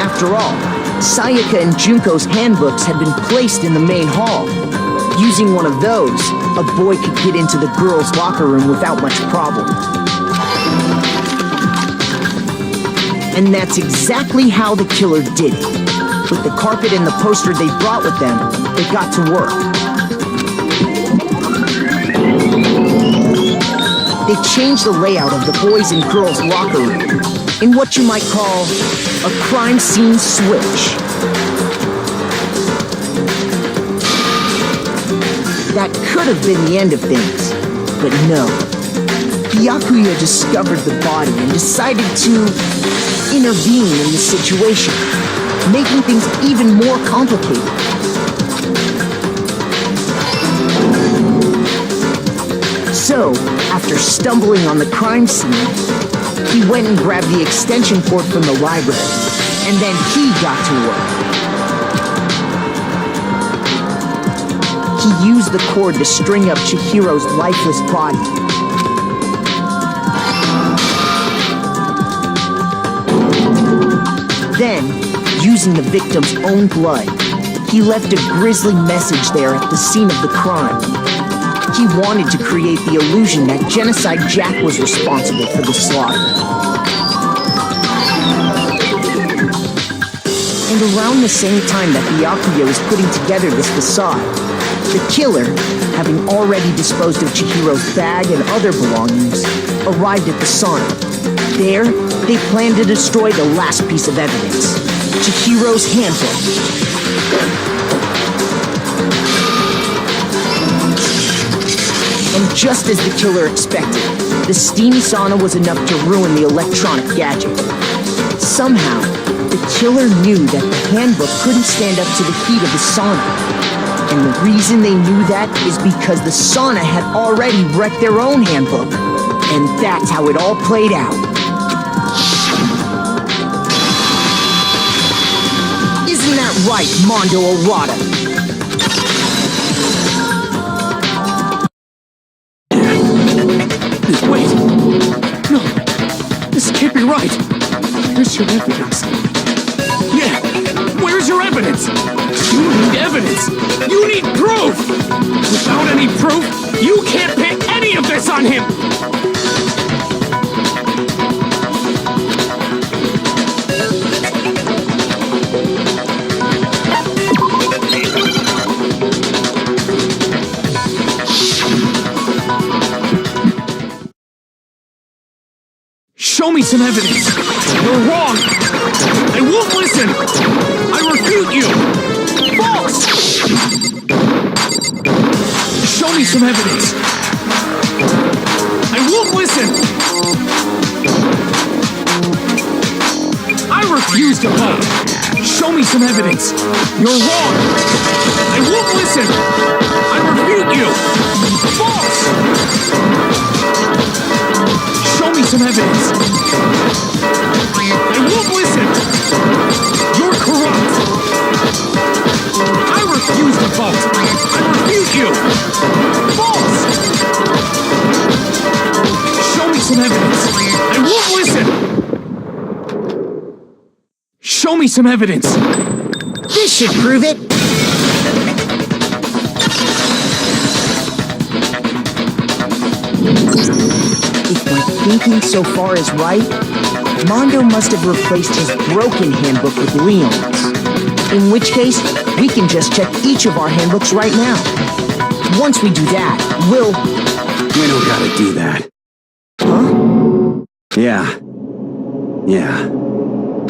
After all, Sayaka and Junko's handbooks had been placed in the main hall. Using one of those, a boy could get into the girls' locker room without much problem. And that's exactly how the killer did it. With the carpet and the poster they brought with them, they got to work. They changed the layout of the boys' and girls' locker room in what you might call a crime scene switch. That could have been the end of things, but no. Byakuya discovered the body and decided to intervene in the situation, making things even more complicated. So, after stumbling on the crime scene, He went and grabbed the extension cord from the library, and then he got to work. He used the cord to string up Chihiro's lifeless body. Then, using the victim's own blood, he left a grisly message there at the scene of the crime. He wanted to create the illusion that Genocide Jack was responsible for the slaughter. And around the same time that Byakuya was putting together this facade, the killer, having already disposed of Chihiro's bag and other belongings, arrived at the sauna. There, they planned to destroy the last piece of evidence, Chihiro's handbook. And just as the killer expected, the steamy sauna was enough to ruin the electronic gadget. Somehow, the killer knew that the handbook couldn't stand up to the heat of the sauna. And the reason they knew that is because the sauna had already wrecked their own handbook. And that's how it all played out. Isn't that right, Mondo Arata? Wait! No! This can't be right! Where's your evidence? Yeah! Where's your evidence? You need evidence! You need proof! Without any proof, you can't pin any of this on him! Show me some evidence! You're wrong! I won't listen! I refute you! False! Show me some evidence! I won't listen! I refuse to vote! Show me some evidence! You're wrong! I won't listen! I refute you! False! Show me some evidence! I won't listen! You're corrupt! I refuse to vote! I refute you! False! Show me some evidence! I won't listen! Show me some evidence! This should prove it! If my thinking so far is right, Mondo must have replaced his broken handbook with Leon's. In which case, we can just check each of our handbooks right now. Once we do that, we'll... We don't gotta do that. Huh? Yeah.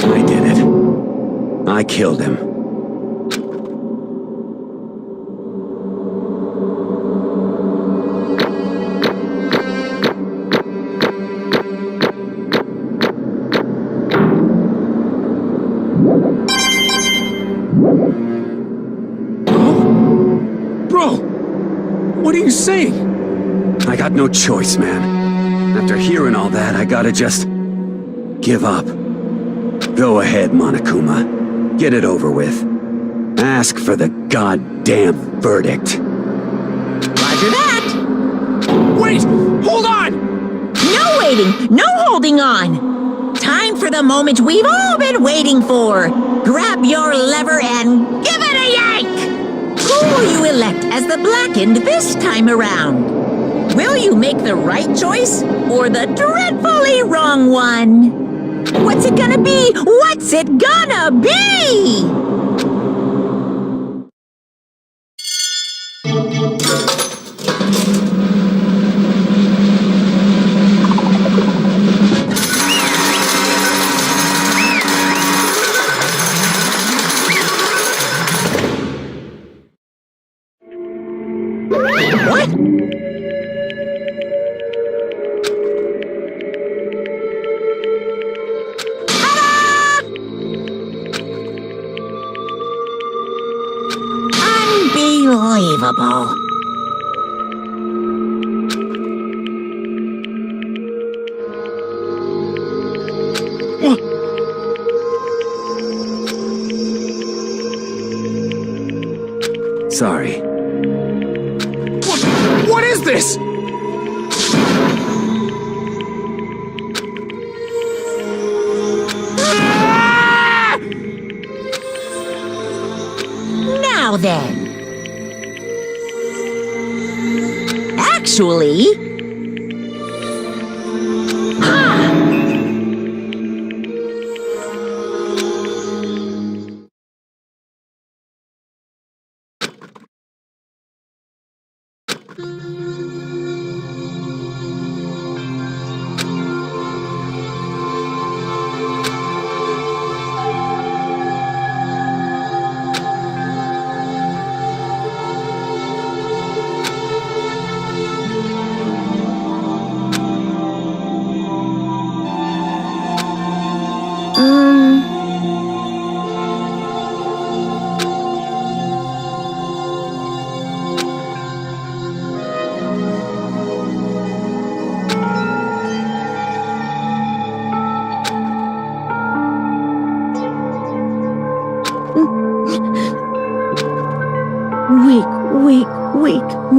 I did it. I killed him. What are you saying? I got no choice, man. After hearing all that, I gotta just... give up. Go ahead, Monokuma. Get it over with. Ask for the goddamn verdict. Roger that! Wait! Hold on! No waiting! No holding on! Time for the moment we've all been waiting for! Grab your lever and give it a yank! Who will you elect as the Blackened this time around? Will you make the right choice or the dreadfully wrong one? What's it gonna be? What's it gonna be? What? Unbelievable. Sorry. What is this? Now then. Actually... Weak.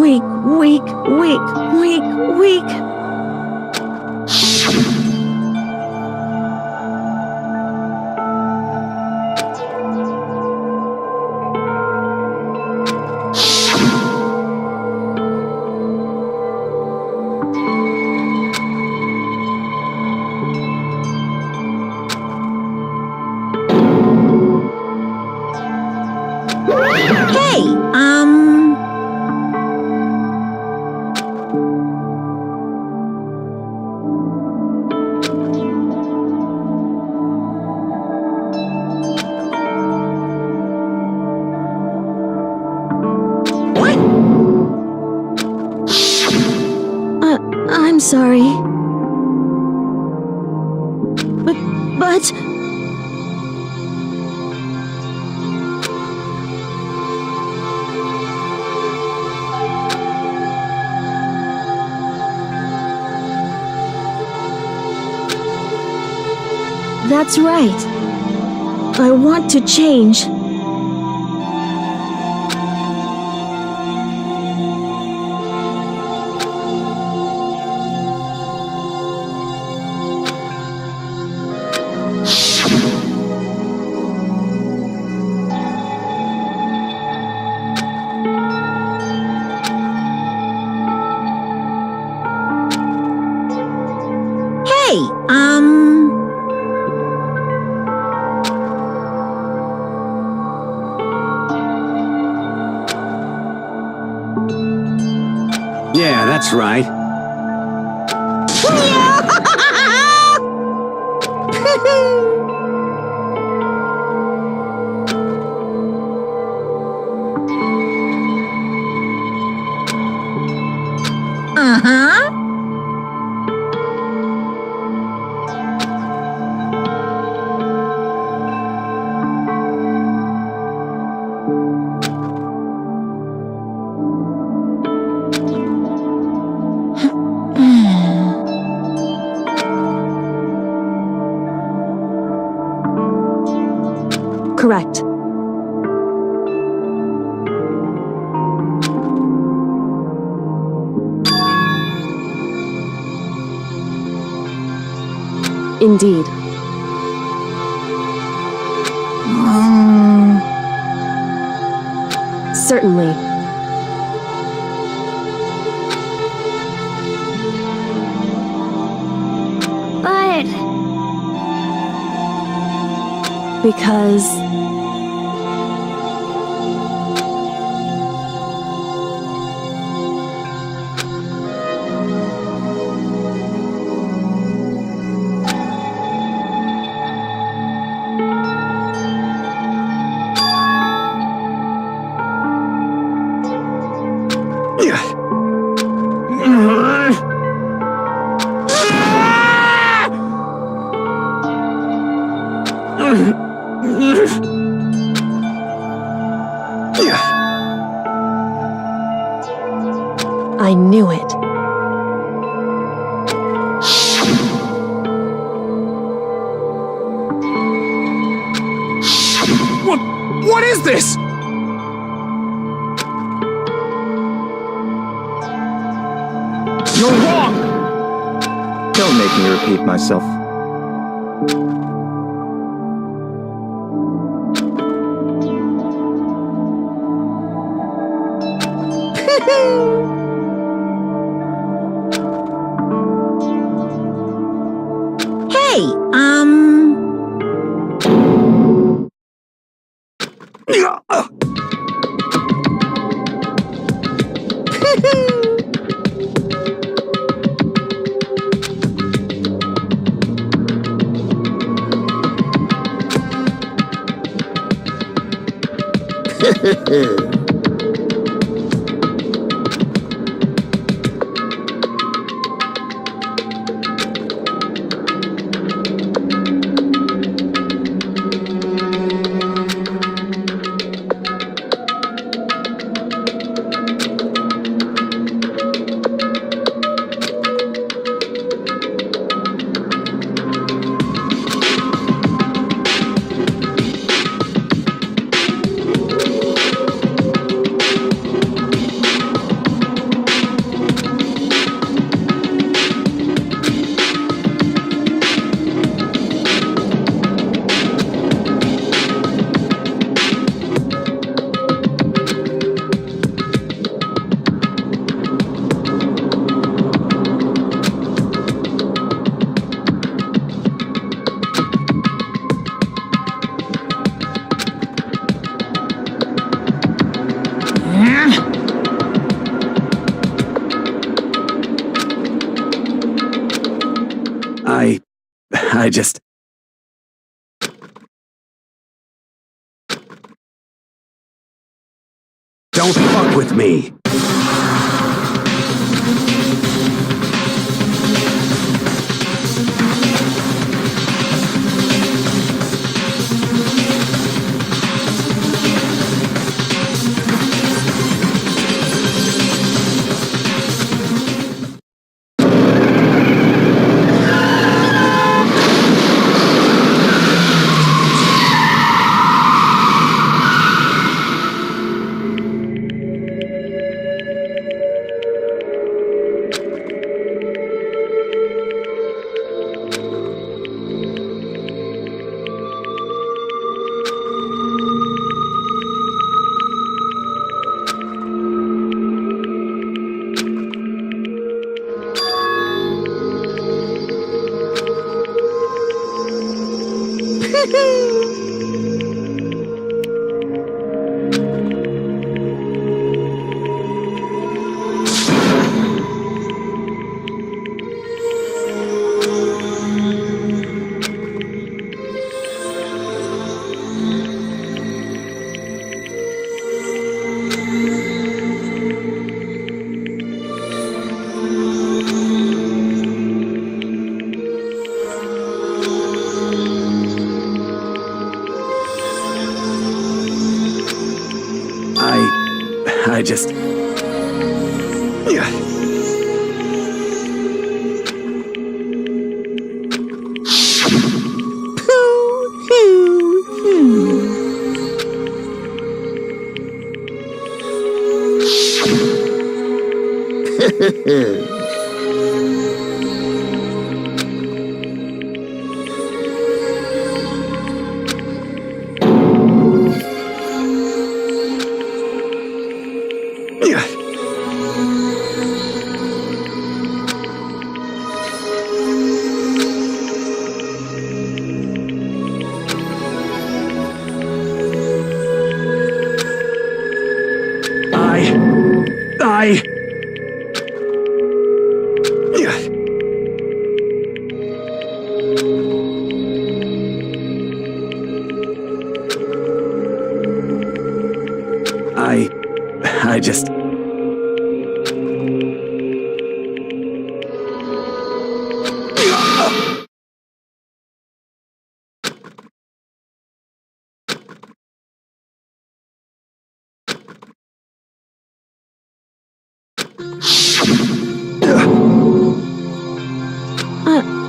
I'm sorry. But... That's right. I want to change. Yeah, that's right. Uh-huh. Correct. Indeed. Certainly. But... Because... I knew it. What is this? You're wrong! Don't make me repeat myself. Hey, I just... Don't fuck with me! I just... I just...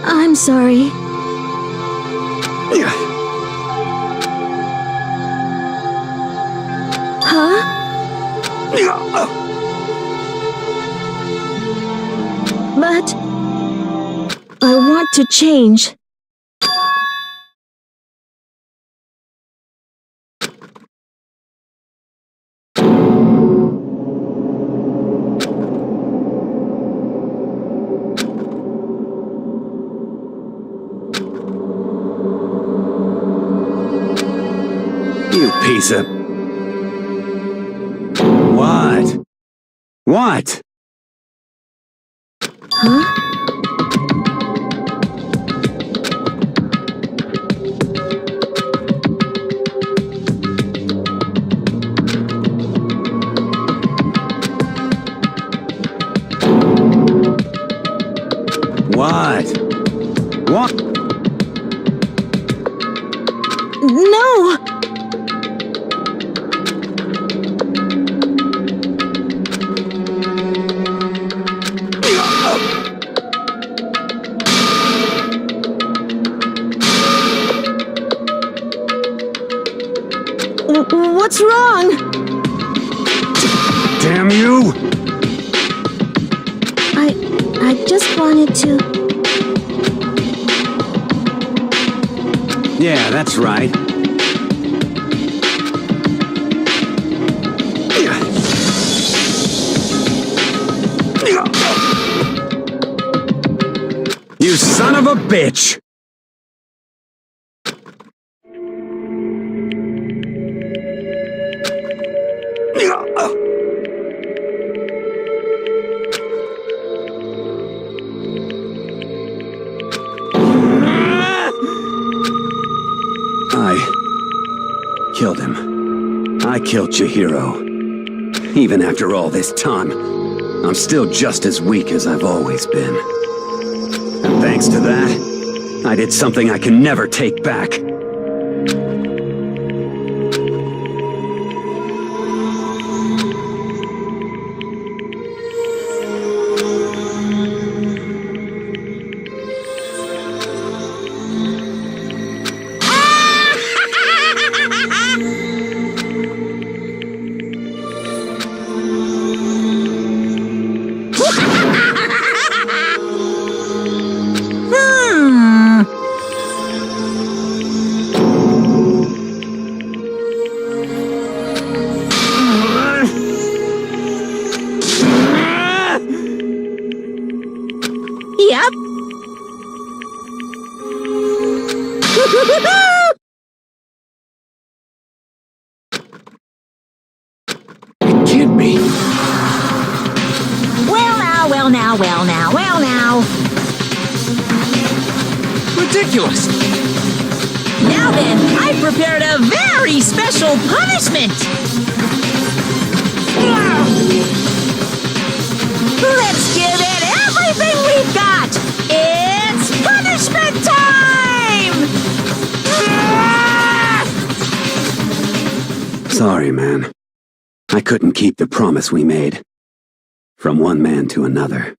I'm sorry. Huh? But I want to change. You piece of... What? What? Huh? What? What? No! What's wrong? Damn you! I just wanted to... Yeah, that's right. You son of a bitch! I killed him. I killed Chihiro. Even after all this time, I'm still just as weak as I've always been. And thanks to that, I did something I can never take back. Yep. It can't be. Well now, well now, well now, well now. Ridiculous. Now then, I prepared a very special punishment. Let's give it everything we've got. It's punishment time! Sorry, man. I couldn't keep the promise we made. From one man to another.